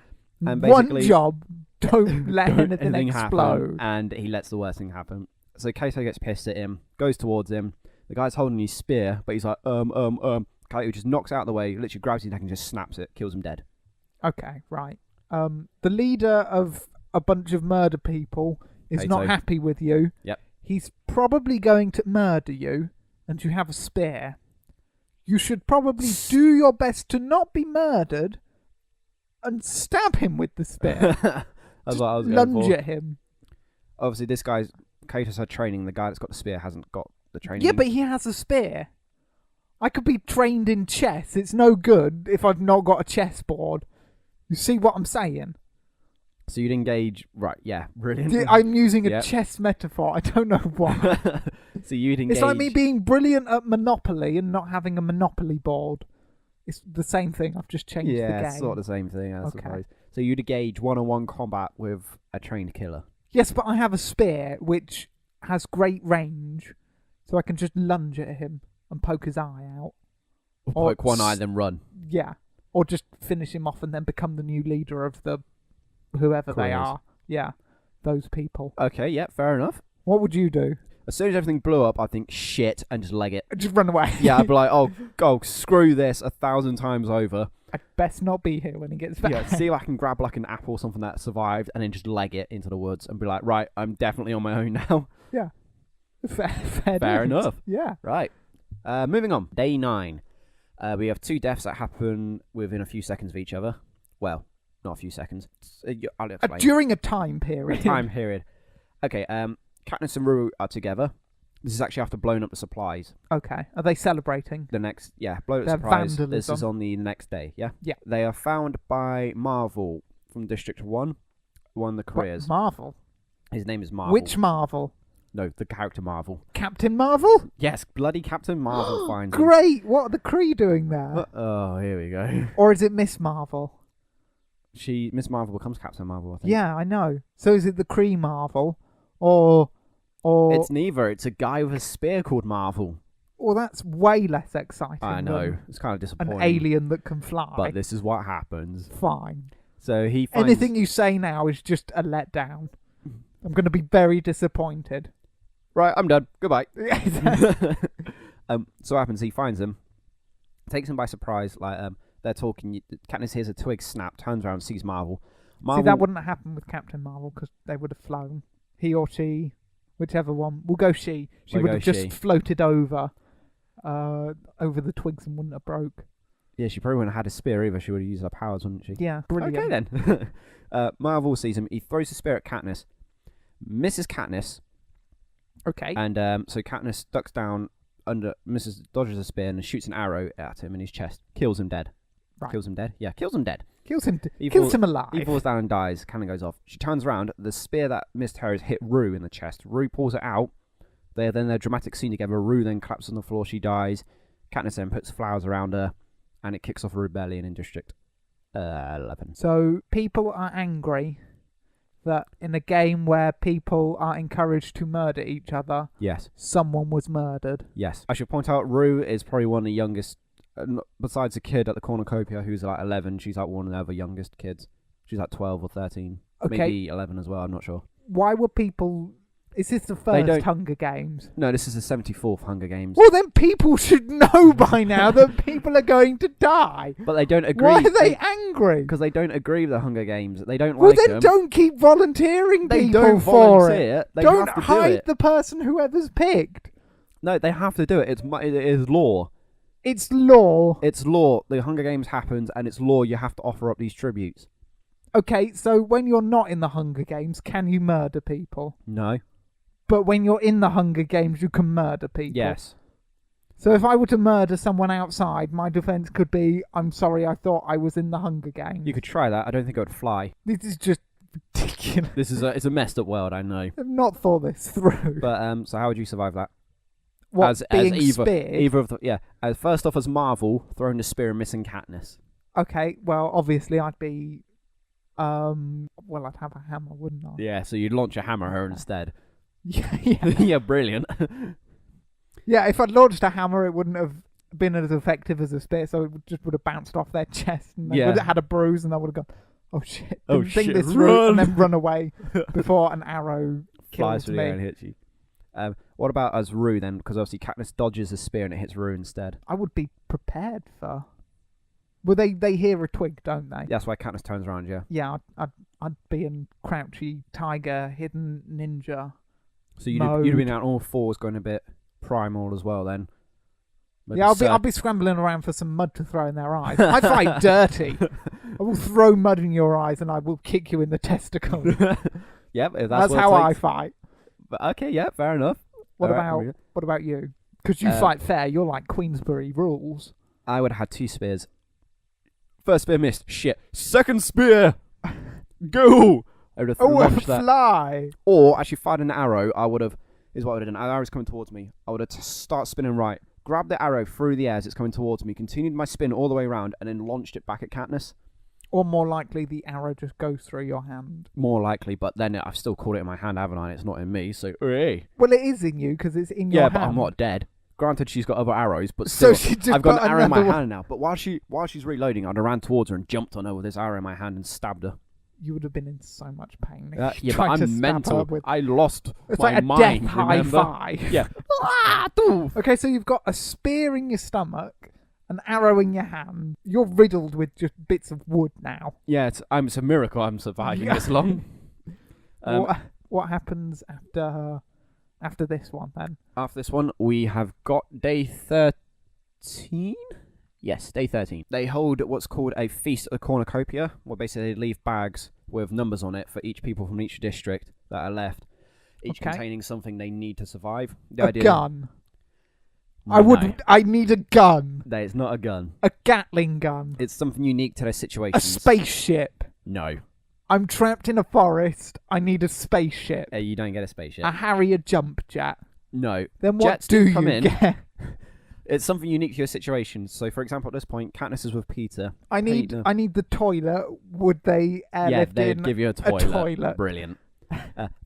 And One basically- job, don't let Don't anything happen, explode. and he lets the worst thing happen. So Kato gets pissed at him, goes towards him. The guy's holding his spear, but he's like, Kato just knocks out of the way, literally grabs his neck and just snaps it, kills him dead. Okay, right. The leader of a bunch of murder people is Kato. not happy with you. Yep. He's probably going to murder you, and you have a spear. You should probably do your best to not be murdered and stab him with the spear. That's what I was going lunge for. at him. Obviously, this guy's Kato's had training. The guy that's got the spear hasn't got the training. Yeah, but he has a spear. I could be trained in chess. It's no good if I've not got a chessboard. You see what I'm saying? So you'd engage, right? Yeah, brilliant. I'm using a Yep. chess metaphor. I don't know why. So you'd engage. It's like me being brilliant at Monopoly and not having a Monopoly board. It's the same thing. I've just changed the Yeah, game. it's sort of the same thing, I Okay. suppose. So you'd engage one-on-one combat with a trained killer. Yes, but I have a spear which has great range, so I can just lunge at him and poke his eye out. Or Poke one eye, then run. Yeah, or just finish him off and then become the new leader of the whoever they Queers. are. Yeah, those people. Okay, yeah, fair enough. What would you do? As soon as everything blew up, I think shit and just leg it. Just run away. Yeah, I'd be like, oh, screw this 1,000 times over. I'd best not be here when he gets back. Yeah, see if I can grab like an apple or something that survived, and then just leg it into the woods and be like, right, I'm definitely on my own now. Yeah. Fair Fair dues. enough. Yeah. Right. Moving on. Day 9. We have 2 deaths that happen within a few seconds of each other. Well, not a few seconds. I'll explain. During a time period. Time period. Okay. Katniss and Rue are together. This is actually after blowing up the supplies. Okay. Are they celebrating? The next, blowing up the Their supplies. This vandalism. is on the next day. Yeah. Yeah. They are found by Marvel from District 1. Won the What, careers. Marvel. His name is Marvel. Which Marvel? No, the character Marvel. Captain Marvel? Yes, bloody Captain Marvel finds him. Great. What are the Kree doing there? Oh, here we go. Or is it Miss Marvel? Miss Marvel becomes Captain Marvel, I think. Yeah, I know. So is it the Kree Marvel, or It's neither. It's a guy with a spear called Marvel. Well, that's way less exciting. I know. than It's kind of disappointing. an alien that can fly. But this is what happens. Fine. So he finds... Anything you say now is just a letdown. I'm going to be very disappointed. Right, I'm done. Goodbye. Yeah, So what happens, he finds him, takes him by surprise, like, they're talking, Katniss hears a twig snap, turns around, sees Marvel. See, that wouldn't have happened with Captain Marvel because they would have flown. He or she, whichever one. We'll go she. She We'll would go have just she. floated over the twigs and wouldn't have broke. Yeah, she probably wouldn't have had a spear either, she would have used her powers, wouldn't she? Yeah, brilliant. Okay then. Marvel sees him, he throws the spear at Katniss, misses Katniss, Okay. and so Katniss ducks down dodges a spear and shoots an arrow at him in his chest, kills him dead. Right. Kills him dead? Yeah, kills him dead. Kills him. He Kills falls- him alive. He falls down and dies. Cannon goes off. She turns around. The spear that missed her has hit Rue in the chest. Rue pulls it out. Then their dramatic scene together. Rue then collapses on the floor. She dies. Katniss then puts flowers around her, and it kicks off a rebellion in District 11. So people are angry that in a game where people are encouraged to murder each other, Yes. someone was murdered. Yes. I should point out Rue is probably one of the youngest, besides the kid at the cornucopia who's like 11, she's like one of the other youngest kids. She's like 12 or 13. Okay. Maybe 11 as well, I'm not sure. Why were people... Is this the They don't- first Hunger Games? No, this is the 74th Hunger Games. Well, then people should know by now that people are going to die. But they don't agree. Why are they angry? Because they don't agree with the Hunger Games. They don't Well, like then them. don't keep volunteering They people don't for volunteer. it. They Don't have to do hide it. the person whoever's picked. No, they have to do it. It is law. It's law. It's law. The Hunger Games happens, and it's law. You have to offer up these tributes. Okay, so when you're not in the Hunger Games, can you murder people? No. But when you're in the Hunger Games, you can murder people. Yes. So if I were to murder someone outside, my defence could be, I'm sorry, I thought I was in the Hunger Games. You could try that. I don't think it would fly. This is just ridiculous. It's a messed up world. I know. I've not thought this through. But so how would you survive that? What, as being either speared? of the first off as Marvel throwing the spear and missing Katniss. Okay, well, obviously I'd be... well, I'd have a hammer, wouldn't I? Yeah. So you'd launch a hammer at her instead. Yeah. Yeah. Brilliant. Yeah, if I'd launched a hammer, it wouldn't have been as effective as a spear, so it just would have bounced off their chest, and they Yeah. would have had a bruise, and they would have gone, oh shit, Oh, didn't think shit, this through, and run. then run away before an arrow Flies kills through the air and me. hits you. What about as Rue then? Because obviously Katniss dodges the spear and it hits Rue instead. I would be prepared for Well, they hear a twig, don't they? That's why Katniss turns around, yeah. Yeah, I'd be in crouchy tiger, hidden ninja. So you'd mode. have been out on all fours going a bit primal as well then. Maybe Yeah, I'll be scrambling around for some mud to throw in their eyes. I fight dirty. I will throw mud in your eyes and I will kick you in the testicle. Yep, if That's what how it I takes. fight. But okay, yeah, fair enough. What Alright, about you? Because you fight fair. You're like Queensbury rules. I would have had 2 spears. First spear missed. Shit. Second spear! Go! I would have launched that. Fly! Or actually fired an arrow. I would have. Is what I would have done. An arrow's coming towards me. I would have start spinning right. Grab the arrow through the air as it's coming towards me. Continued my spin all the way around, and then launched it back at Katniss. Or more likely, the arrow just goes through your hand. More likely, but then I've still caught it in my hand, haven't I? It's not in me, so hey. Well, it is in you because it's in your hand. Yeah, but I'm not dead. Granted, she's got other arrows, but So still, she just I've got an arrow in my another hand now. But while she's reloading, I'd have ran towards her and jumped on her with this arrow in my hand and stabbed her. You would have been in so much pain. Yeah, but Trying to I'm stab mental. her with... I lost It's my like a mind. death high Remember? five. Yeah. Ah, doof. Okay, so you've got a spear in your stomach, an arrow in your hand. You're riddled with just bits of wood now. Yeah, it's a miracle I'm surviving this long. What happens after this one then? After this one, we have got day 13? Yes, day 13. They hold what's called a Feast at the Cornucopia, where basically they leave bags with numbers on it for each people from each district that are left, each containing something they need to survive. A gun. No. I need a gun. No, it's not a gun. A Gatling gun. It's something unique to their situation. A spaceship. No. I'm trapped in a forest. I need a spaceship. You don't get a spaceship. A Harrier jump jet. No. Then what Jets do do come you in. get? It's something unique to your situation. So, for example, at this point, Katniss is with Peter. I need the toilet. Would they airlift they'd give you a toilet. Brilliant.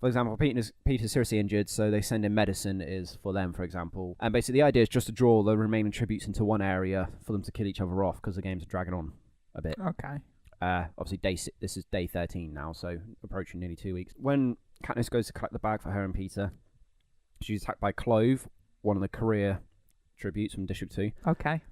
For example, Peter's seriously injured, so they send in medicine is for them, for example. And basically the idea is just to draw the remaining tributes into one area for them to kill each other off, because the games are dragging on a bit. Okay. Obviously, this is day 13 now, so approaching nearly 2 weeks. When Katniss goes to collect the bag for her and Peter, she's attacked by Clove, one of the career tributes from District 2. Okay.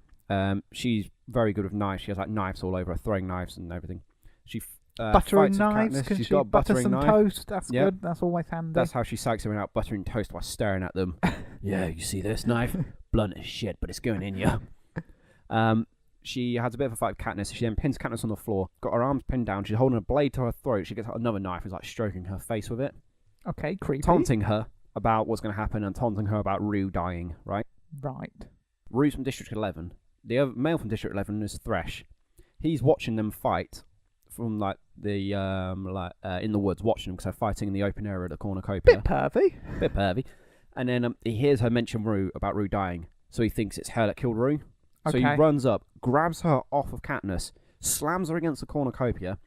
She's very good with knives. She has like knives all over her, throwing knives and everything. She buttering fights with knives. Katniss. Can She's she got butter buttering some knife. toast? That's Yep. good. That's always handy. That's how she psychs everyone out, buttering toast while staring at them. Yeah, you see this knife? Blunt as shit, but it's going in you. She has a bit of a fight with Katniss. She then pins Katniss on the floor, got her arms pinned down. She's holding a blade to her throat. She gets out another knife, is like stroking her face with it. Okay, creepy. Taunting her about what's going to happen and taunting her about Rue dying, right? Right. Rue's from District 11. The other male from District 11 is Thresh. He's watching them fight from like the in the woods, watching them because they're fighting in the open area at the cornucopia. Bit pervy. Bit pervy. And then he hears her mention Rue about Rue dying, so he thinks it's her that killed Rue. So he runs up, grabs her off of Katniss, slams her against the cornucopia,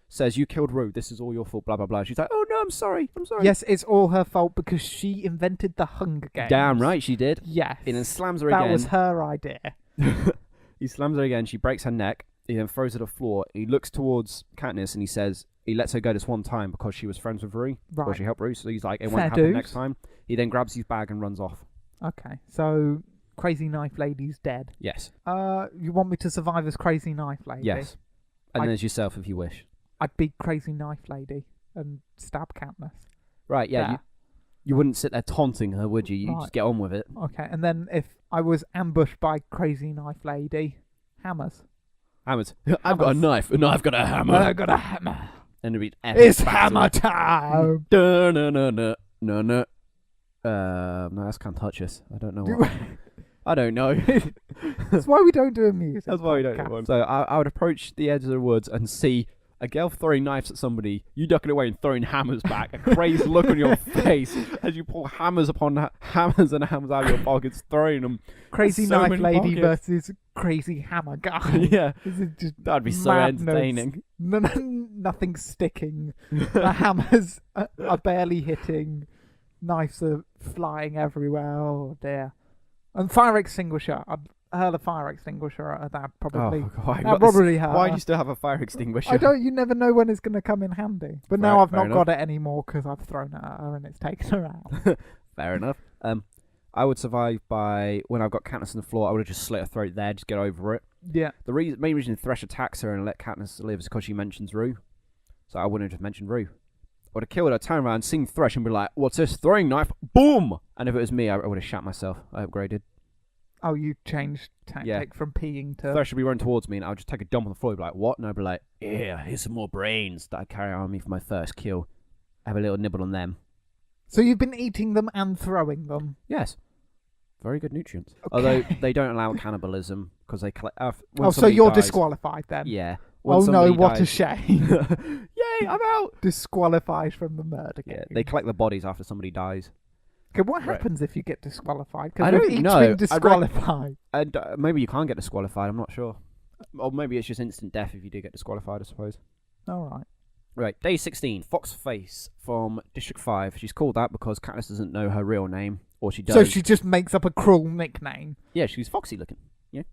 says, "You killed Rue. This is all your fault." Blah blah blah. She's like, "Oh no, I'm sorry. I'm sorry." Yes, it's all her fault because she invented the Hunger Games. Damn right she did. Yes. He then slams her again. That was her idea. He slams her again. She breaks her neck. He then throws her to the floor. He looks towards Katniss and he says he lets her go this one time because she was friends with Rue. Right. Or she helped Rue. So he's like, it Fair won't happen dues. next time. He then grabs his bag and runs off. Okay, so Crazy Knife Lady's dead. Yes. You want me to survive as Crazy Knife Lady? Yes. And then there's yourself if you wish. I'd be Crazy Knife Lady and stab Katniss. Right, yeah. There. You wouldn't sit there taunting her, would you? You'd Right. just get on with it. Okay, and then if I was ambushed by Crazy Knife Lady, hammers. Hammers. I've got a knife. No, I've got a hammer. I got a hammer. And it'd be epic It's battle. hammer time. No, no, no, no, no, no. No, that's Can't Touch Us. I don't know what. I don't know. That's why we don't do a music. That's why we don't do one. So I would approach the edge of the woods and see a girl throwing knives at somebody, you ducking away and throwing hammers back, a crazed look on your face as you pull hammers upon hammers and hammers out of your pockets, throwing them. Crazy So Knife many Lady pockets. versus Crazy Hammer Guy. Yeah, This is just that'd be so madness. entertaining. Nothing sticking. The hammers are barely hitting. Knives are flying everywhere. Oh dear. And fire extinguisher. I'd hurl a fire extinguisher at that probably. Oh, God. That probably hurt. Why do you still have a fire extinguisher? I don't. You never know when it's going to come in handy. But now Right, I've fair not got it anymore because I've thrown it at her and it's taken her out. Fair enough. I would survive by when I've got Katniss on the floor. I would have just slit her throat there, just get over it. Yeah. The main reason Thresh attacks her and let Katniss live is because she mentions Rue. So I wouldn't have mentioned Rue. I would have killed her, turned around, seen Thresh, and be like, "What's this throwing knife? Boom!" And if it was me, I would have shot myself. I upgraded. Oh, you changed tactic from peeing to... Thresh would be running towards me, and I would just take a dump on the floor and be like, "What?" And I'd be like, "Yeah, here's some more brains that I carry on me for my first kill. Have a little nibble on them." So you've been eating them and throwing them? Yes. Very good nutrients. Okay. Although they don't allow cannibalism because they collect... so you're disqualified then? Yeah. Oh no, what a dies, shame. Yay, I'm out! Disqualified from the murder game. Yeah, they collect the bodies after somebody dies. Okay, what happens if you get disqualified? I Because don't we've each know. been disqualified. And maybe you can't get disqualified, I'm not sure. Or maybe it's just instant death if you do get disqualified, I suppose. Alright. Right, day 16. Foxface from District 5. She's called that because Katniss doesn't know her real name. Or she does. So she just makes up a cruel nickname. Yeah, she's foxy looking. Yeah.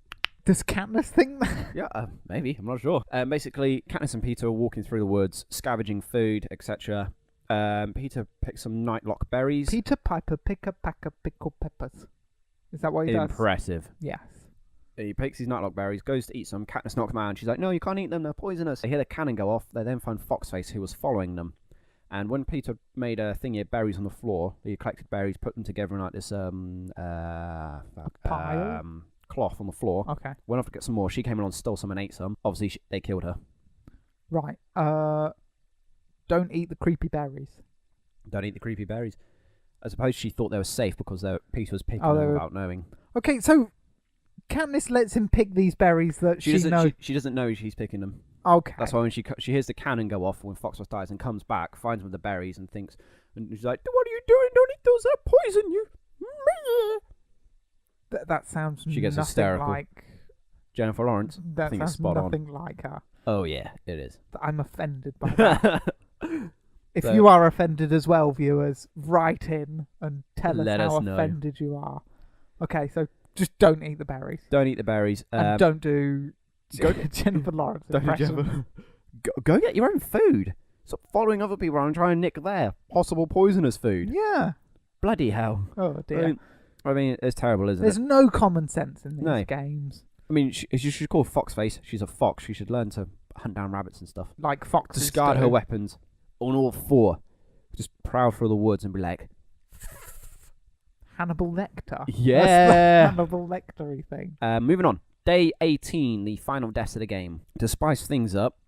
Does Katniss think that? Yeah, maybe. I'm not sure. Basically, Katniss and Peter are walking through the woods, scavenging food, etc. Peter picks some nightlock berries. Peter Piper pick a pack of pickled peppers. Is that what he does? Impressive. Yes. He picks these nightlock berries, goes to eat some. Katniss knocks him out, and she's like, "No, you can't eat them. They're poisonous." They hear the cannon go off. They then find Foxface, who was following them. And when Peter made a thingy of berries on the floor, he collected berries, put them together in like this pile? Cloth on the floor. Okay. Went off to get some more. She came along, stole some, and ate some. Obviously, they killed her. Right. Don't eat the creepy berries. Don't eat the creepy berries. I suppose she thought they were safe because Peter was picking Oh, them without knowing. Okay, so Katniss lets him pick these berries that she knows. She doesn't know she's picking them. Okay. That's why when she hears the cannon go off when Foxface dies and comes back, finds them with the berries and thinks, and she's like, "What are you doing? Don't eat those! They'll poison you." That sounds She gets nothing hysterical. like... Jennifer Lawrence. That I think it's sounds spot on. nothing like her. Oh yeah, it is. I'm offended by that. If So- you are offended as well, viewers, write in and tell Let us how us know. offended you are. Okay, so just don't eat the berries. Don't eat the berries. And don't do go- Jennifer Lawrence Don't impression. go get your own food. Stop following other people around and try and nick their possible poisonous food. Yeah. Bloody hell. Oh dear. I mean, it's terrible, isn't There's it? no common sense in these No. games. I mean, she's called Foxface. She's a fox. She should learn to hunt down rabbits and stuff. Like foxes Discard do. her weapons on all four. Just prowl through the woods and be like, Hannibal Lecter. Yeah. That's the Hannibal Lecter-y thing. moving on. Day 18, the final deaths of the game. To spice things up,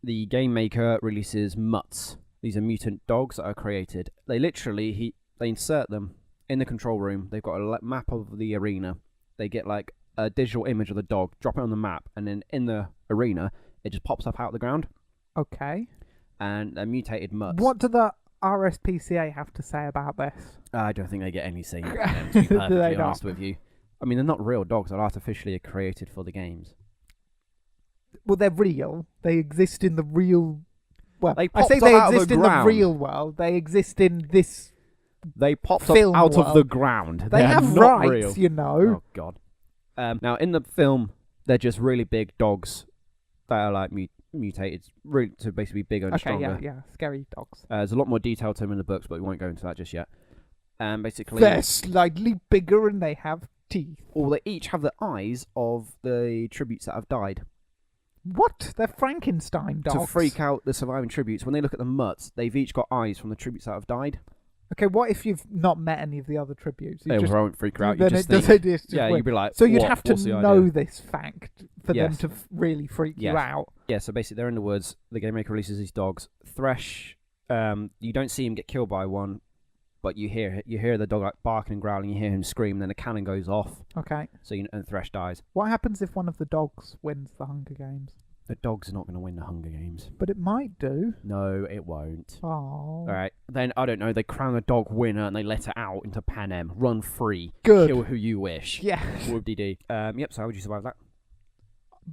the game maker releases mutts. These are mutant dogs that are created. They literally, they insert them in the control room. They've got a map of the arena. They get like a digital image of the dog, drop it on the map, and then in the arena, it just pops up out of the ground. Okay. And they're mutated mutts. What do the RSPCA have to say about this? I don't think they get any say in them, to be Do they perfectly not? honest with you. I mean, they're not real dogs. They're artificially created for the games. Well, they're real. They exist in the real... Well, They I say popped they up out of exist the in the ground. real world. They exist in this... They popped up Film out of world. the ground. They They're have not rights, real. you know. Oh, God. Now, in the film, they're just really big dogs that are like mutated really to basically be bigger and Okay, stronger. yeah. Scary dogs. There's a lot more detail to them in the books, but we won't go into that just yet. Basically, They're slightly bigger and they have teeth. they each have the eyes of the tributes that have died. What? They're Frankenstein dogs. To freak out the surviving tributes, when they look at the mutts, they've each got eyes from the tributes that have died. Okay, what if you've not met any of the other tributes? You They just, won't freak her out. You then just it, think, it's just yeah, weird. you'd be like, So you'd "What? have to What's the know idea?" this fact for them Yes. to really freak you Yes. out. Yeah, so basically they're in the woods. The game maker releases these dogs. Thresh, you don't see him get killed by one, but you hear the dog like barking and growling. You hear him scream. Then the cannon goes off. Okay. So and Thresh dies. What happens if one of the dogs wins the Hunger Games? The dog's not going to win the Hunger Games. But it might do. No, it won't. Oh. All right. Then I don't know. They crown the dog winner and they let it out into Panem. Run free. Good. Kill who you wish. Yeah. Whoop-de-dee. Yep. So how would you survive that?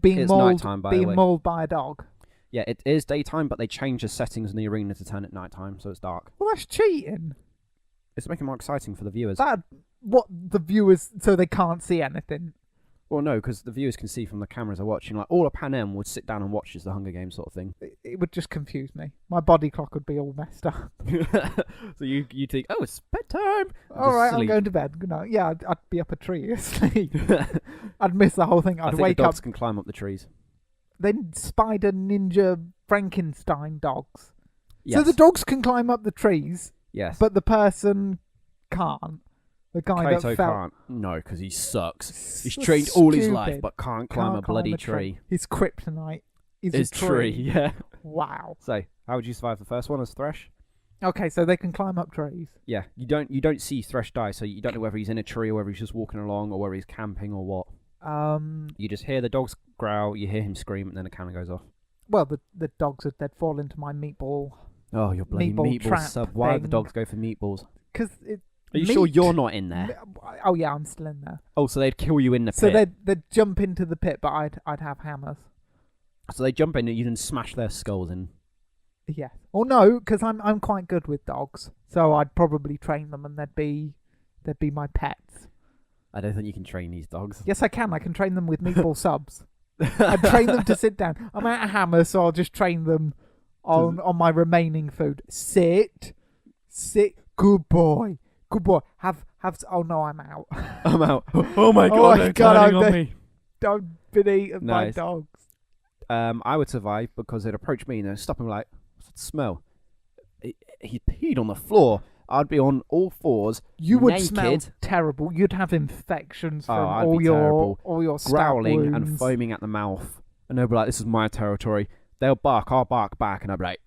Being It's mauled, nighttime, by the being way. mauled by a dog. Yeah, it is daytime, but they change the settings in the arena to turn it nighttime, so it's dark. Well, that's cheating. It's making it more exciting for the viewers. That what the viewers so they can't see anything. Well, no, because the viewers can see from the cameras they're watching. Like all of Panem would sit down and watch as the Hunger Games sort of thing. It would just confuse me. My body clock would be all messed up. So you think, oh, it's bedtime. All right, sleep. I'm going to bed. Good night. Yeah, I'd be up a tree asleep. I'd miss the whole thing. I I'd think wake the dogs up. can climb up the trees. Then spider ninja Frankenstein dogs. Yes. So the dogs can climb up the trees, yes. but the person can't. The guy Kato that fell. can't. No, because he sucks. He's So trained all his stupid. life, but can't climb a bloody tree. His kryptonite is His a tree. yeah. Wow. So, how would you survive the first one as Thresh? Okay, so they can climb up trees. Yeah, you don't see Thresh die, so you don't know whether he's in a tree or whether he's just walking along or whether he's camping or what. You just hear the dogs growl, you hear him scream, and then the cannon goes off. Well, the dogs they'd fall into my meatball. Oh, your bloody Meatball meatball trap sub. Why do the thing. dogs go for meatballs? Because Are you sure you're not in there? Oh yeah, I'm still in there. Oh, so they'd kill you in the So pit. they'd jump into the pit, but I'd have hammers. So they jump in and you can smash their skulls in. Yeah. Or no, because I'm quite good with dogs, so I'd probably train them, and they'd be my pets. I don't think you can train these dogs. Yes, I can. I can train them with meatball subs. I'd train them to sit down. I'm out of hammer, so I'll just train them on my remaining food. Sit. Good boy. Good boy. Have. Oh no, I'm out. I'm out. Oh my god, Oh my they're God, turning I'm on dead. me. I've been eaten by Nice. dogs. I would survive because they'd approach me and they'd stop and be like, what's that smell? He peed on the floor. I'd be on all fours. You would naked, smell terrible. You'd have infections from I'd all be your terrible. all your stab growling and wounds. foaming at the mouth. And they'll be like, this is my territory. They'll bark, I'll bark back, and I'll be like,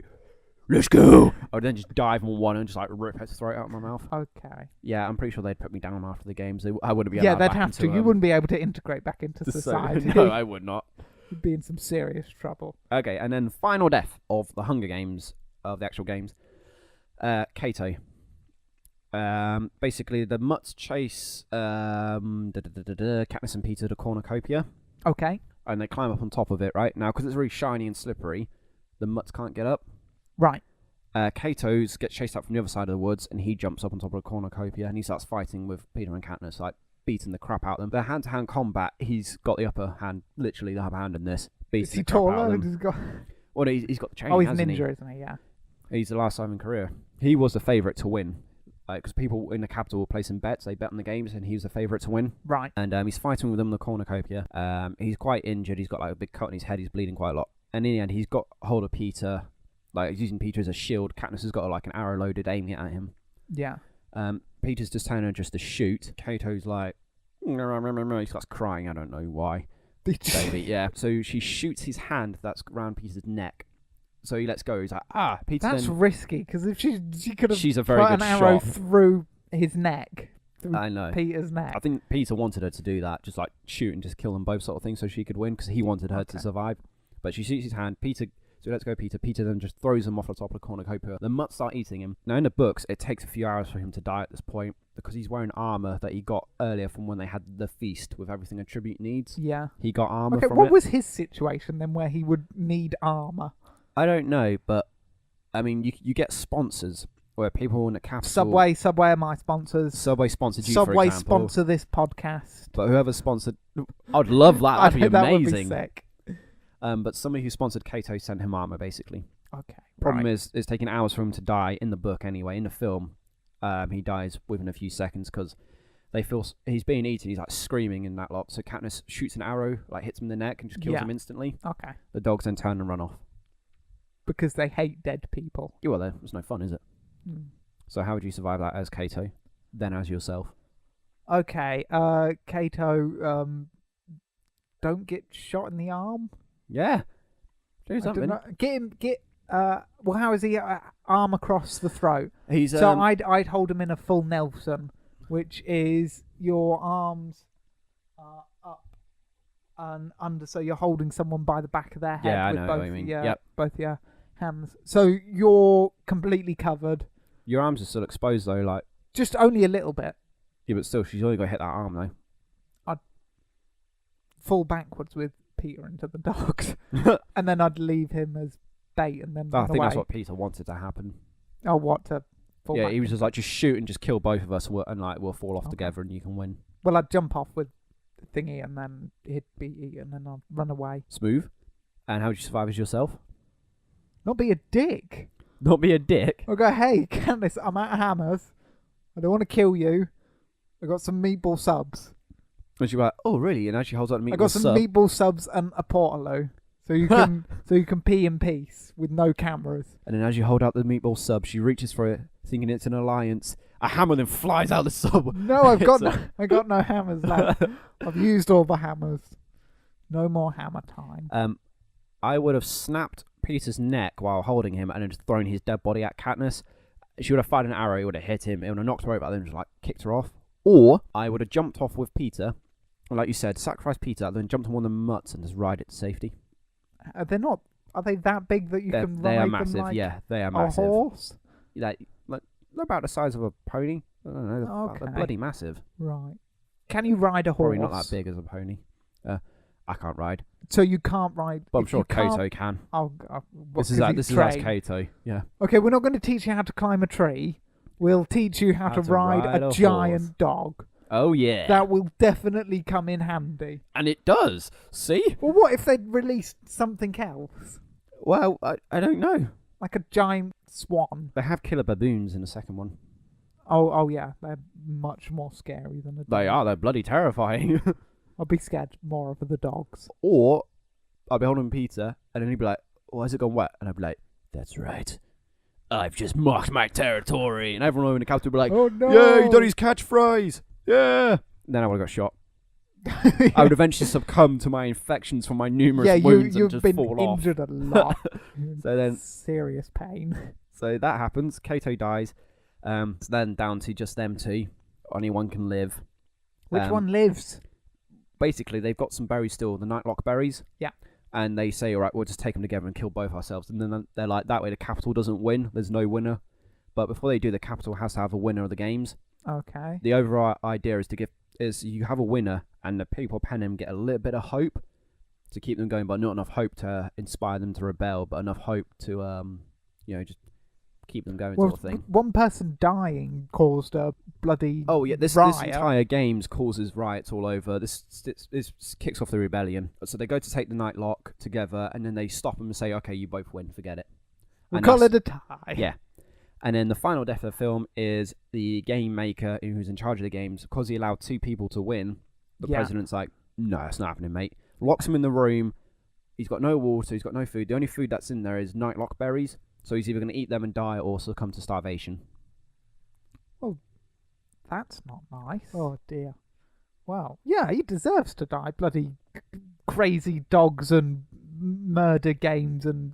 let's go. I would then just dive on one and just like rip his throat out of my mouth. Okay. Yeah, I'm pretty sure they'd put me down after the games. I wouldn't be allowed Yeah, they'd back have into, to. You wouldn't be able to integrate back into society. No, I would not. You'd be in some serious trouble. Okay, and then final death of the Hunger Games, of the actual games. Kato. Basically, the Mutts chase Katniss and Peter to Cornucopia, Okay. and they climb up on top of it, right? Now, because it's very shiny and slippery, the Mutts can't get up. Right. Kato gets chased out from the other side of the woods, and he jumps up on top of the Cornucopia, and he starts fighting with Peter and Katniss, like, beating the crap out of them. Their hand-to-hand combat, he's got the upper hand, literally the upper hand in this, beating Is he the crap out taller? of them. He's got... Well, he's got the chain, Oh, he's hasn't he? ninja, isn't he? Yeah. He's the last Simon career. He was the favourite to win. Because people in the capital were placing bets. They bet on the games, and he was the favourite to win. Right. And he's fighting with them in the cornucopia. He's quite injured. He's got like a big cut on his head. He's bleeding quite a lot. And in the end, he's got hold of Peter. Like, he's using Peter as a shield. Katniss has got like an arrow loaded, aiming it at him. Yeah. Peter's just telling her just to shoot. Kato's like... He starts crying. I don't know why. Baby, yeah. So she shoots his hand that's around Peter's neck. So he lets go. He's like, Peter. That's then... risky, because if she could have She's a very put good an arrow shot. through his neck, through I know. Peter's neck. I think Peter wanted her to do that, just like shoot and just kill them both, sort of thing, so she could win, because he wanted her to survive. But she shoots his hand. Peter, so let's go, Peter. Peter then just throws him off the top of the cornucopia. The Mutts start eating him. Now in the books, it takes a few hours for him to die at this point because he's wearing armor that he got earlier from when they had the feast with everything a tribute needs. Yeah. He got armor Okay, from what it. was his situation then, where he would need armor? I don't know, but I mean, you get sponsors where people in the capital. Subway are my sponsors. Subway sponsored you, for Subway example. sponsor this podcast. But whoever sponsored, I'd love that. That'd be That would amazing. be sick. But somebody who sponsored Kato sent him armor, basically. Okay. Problem right. is, it's taking hours for him to die in the book anyway. In the film, he dies within a few seconds because they feel he's being eaten. He's like screaming in that lot. So Katniss shoots an arrow, like hits him in the neck and just kills him instantly. Okay. The dogs then turn and run off. Because they hate dead people. Yeah, well, it's no fun, is it? Hmm. So how would you survive that as Kato, then as yourself? Okay. Kato, don't get shot in the arm. Yeah. Do I don't something. know. Well, how is he arm across the throat? He's So I'd hold him in a full Nelson, which is your arms up and under, so you're holding someone by the back of their head. Yeah, I with know both what you mean. Your, Yep. both your hands. So you're completely covered. Your arms are still exposed though, like. Just only a little bit. Yeah, but still, she's only got to hit that arm though. I'd fall backwards with Peter into the dogs, and then I'd leave him as bait, and then I run think away. that's what Peter wanted to happen. Oh, what to fall Yeah, back he was into? just like, just shoot and just kill both of us, and like we'll fall off Okay. together, and you can win. Well, I'd jump off with thingy, and then he'd be eaten, and I'd run away. Smooth. And how would you survive as yourself? Not be a dick. Not be a dick. I'll go, hey, Katniss, I'm out of hammers. I don't want to kill you. I got some meatball subs. And she'd be like, oh, really? And she holds out a meatball I got some sub. meatball subs and a portalo. So you can pee in peace with no cameras. And then as you hold out the meatball sub, she reaches for it, thinking it's an alliance. A hammer then flies out the sub. No, I got no hammers left. I've used all the hammers. No more hammer time. I would have snapped Peter's neck while holding him and then just thrown his dead body at Katniss. She would have fired an arrow, it would have hit him, it would have knocked her over, and then just like kicked her off. Or I would have jumped off with Peter, and like you said, sacrifice Peter, then jumped on one of the mutts and just ride it to safety. Are they that big that you can ride they are them massive, like yeah, they are a massive. horse? Like they're about the size of a pony. I don't know, they're Okay. bloody massive. Right. Can you ride a horse? Probably not that big as a pony. I can't ride. So you can't ride. But I'm if sure you can't- Koto can. Oh, This is as Kato. Yeah. Okay, we're not going to teach you how to climb a tree. We'll teach you how to ride a giant horse. dog. Oh yeah. That will definitely come in handy. And it does. See? Well, what if they'd released something else? Well, I don't know. Like a giant swan. They have killer baboons in the second one. Oh yeah, they're much more scary than a dog. They are. They're bloody terrifying. I'll be scared more of the dogs. Or I'll be holding Peter, and then he'd be like, "Why has it gone wet?" And I'd be like, "That's right. I've just marked my territory." And everyone over in the capital would be like, Oh no! "Yeah, he done his catchphrase. Yeah." And then I would have got shot. I would eventually succumb to my infections from my numerous wounds and you've just been fall off. injured a lot. So then- serious pain. So that happens. Kato dies. It's then down to just them two. Only one can live. Which one lives? Basically, they've got some berries still, the nightlock berries. Yeah. And they say, all right, we'll just take them together and kill both ourselves. And then they're like, that way the capital doesn't win. There's no winner. But before they do, the capital has to have a winner of the games. Okay. The overall idea is you have a winner, and the people penning them get a little bit of hope to keep them going, but not enough hope to inspire them to rebel, but enough hope to, just keep them going, sort of thing. One person dying caused a bloody This riot. entire games causes riots all over. This kicks off the rebellion. So they go to take the Nightlock together, and then they stop them and say, "Okay, you both win. Forget it." We'll call it a tie. Yeah. And then the final death of the film is the game maker who's in charge of the games. Because he allowed two people to win, the president's like, "No, it's not happening, mate." Locks him in the room. He's got no water. He's got no food. The only food that's in there is Nightlock berries. So he's either going to eat them and die or succumb to starvation. Well, that's not nice. Oh dear. Well, yeah, he deserves to die. Bloody crazy dogs and murder games and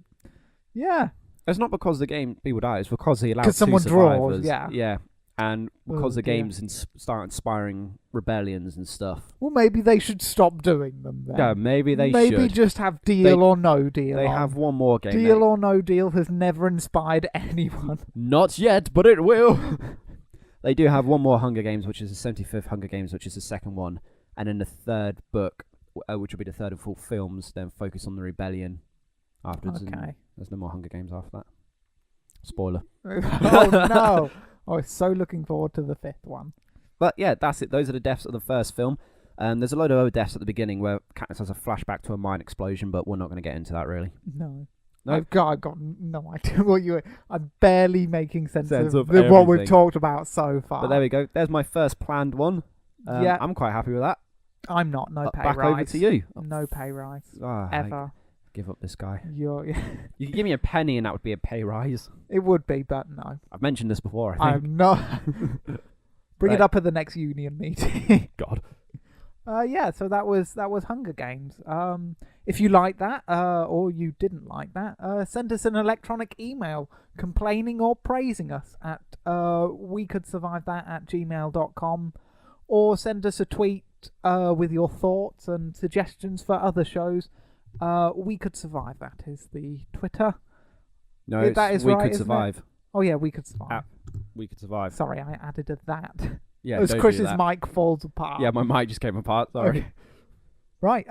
yeah. It's not because the game people die. It's because he allowed two someone survivors. draws. Yeah. Yeah. And because the dear. games start inspiring rebellions and stuff. Well, maybe they should stop doing them then. Yeah, maybe they should. Maybe just have deal or no deal. They have one more game. Deal or no deal has never inspired anyone. Not yet, but it will. They do have one more Hunger Games, which is the 75th Hunger Games, which is the second one. And then the third book, which will be the third and fourth films, then focus on the rebellion afterwards. Okay. And there's no more Hunger Games after that. Spoiler. Oh no! I was so looking forward to the fifth one. But yeah, that's it. Those are the deaths of the first film. There's a load of other deaths at the beginning where Katniss has a flashback to a mine explosion, but we're not going to get into that really. No. No? I've got no idea what you. I'm barely making sense of what everything. we've talked about so far. But there we go. There's my first planned one. Yeah. I'm quite happy with that. I'm not. No pay Back rise. over to you. No pay rise. Ah, Ever. Give up this guy. You're. You could give me a penny and that would be a pay rise. It would be, but no. I've mentioned this before, I think. I'm not. Bring it Right. up at the next union meeting. God. Yeah, so that was Hunger Games. If you like that, or you didn't like that, send us an electronic email complaining or praising us at wecouldssurvivethat@gmail.com, or send us a tweet with your thoughts and suggestions for other shows. We Could Survive That is the Twitter. No, Yeah, that is we right, could isn't it? survive. Oh yeah, We Could Survive. Ah, We could survive. Sorry, I added a that. Yeah, As don't do Chris's that. mic falls apart. Yeah, my mic just came apart. Sorry. Okay. Right.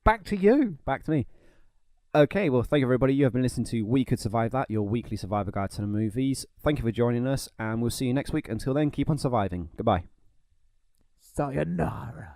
Back to you. Back to me. Okay, well, thank you, everybody. You have been listening to We Could Survive That, your weekly survivor guide to the movies. Thank you for joining us, and we'll see you next week. Until then, keep on surviving. Goodbye. Sayonara.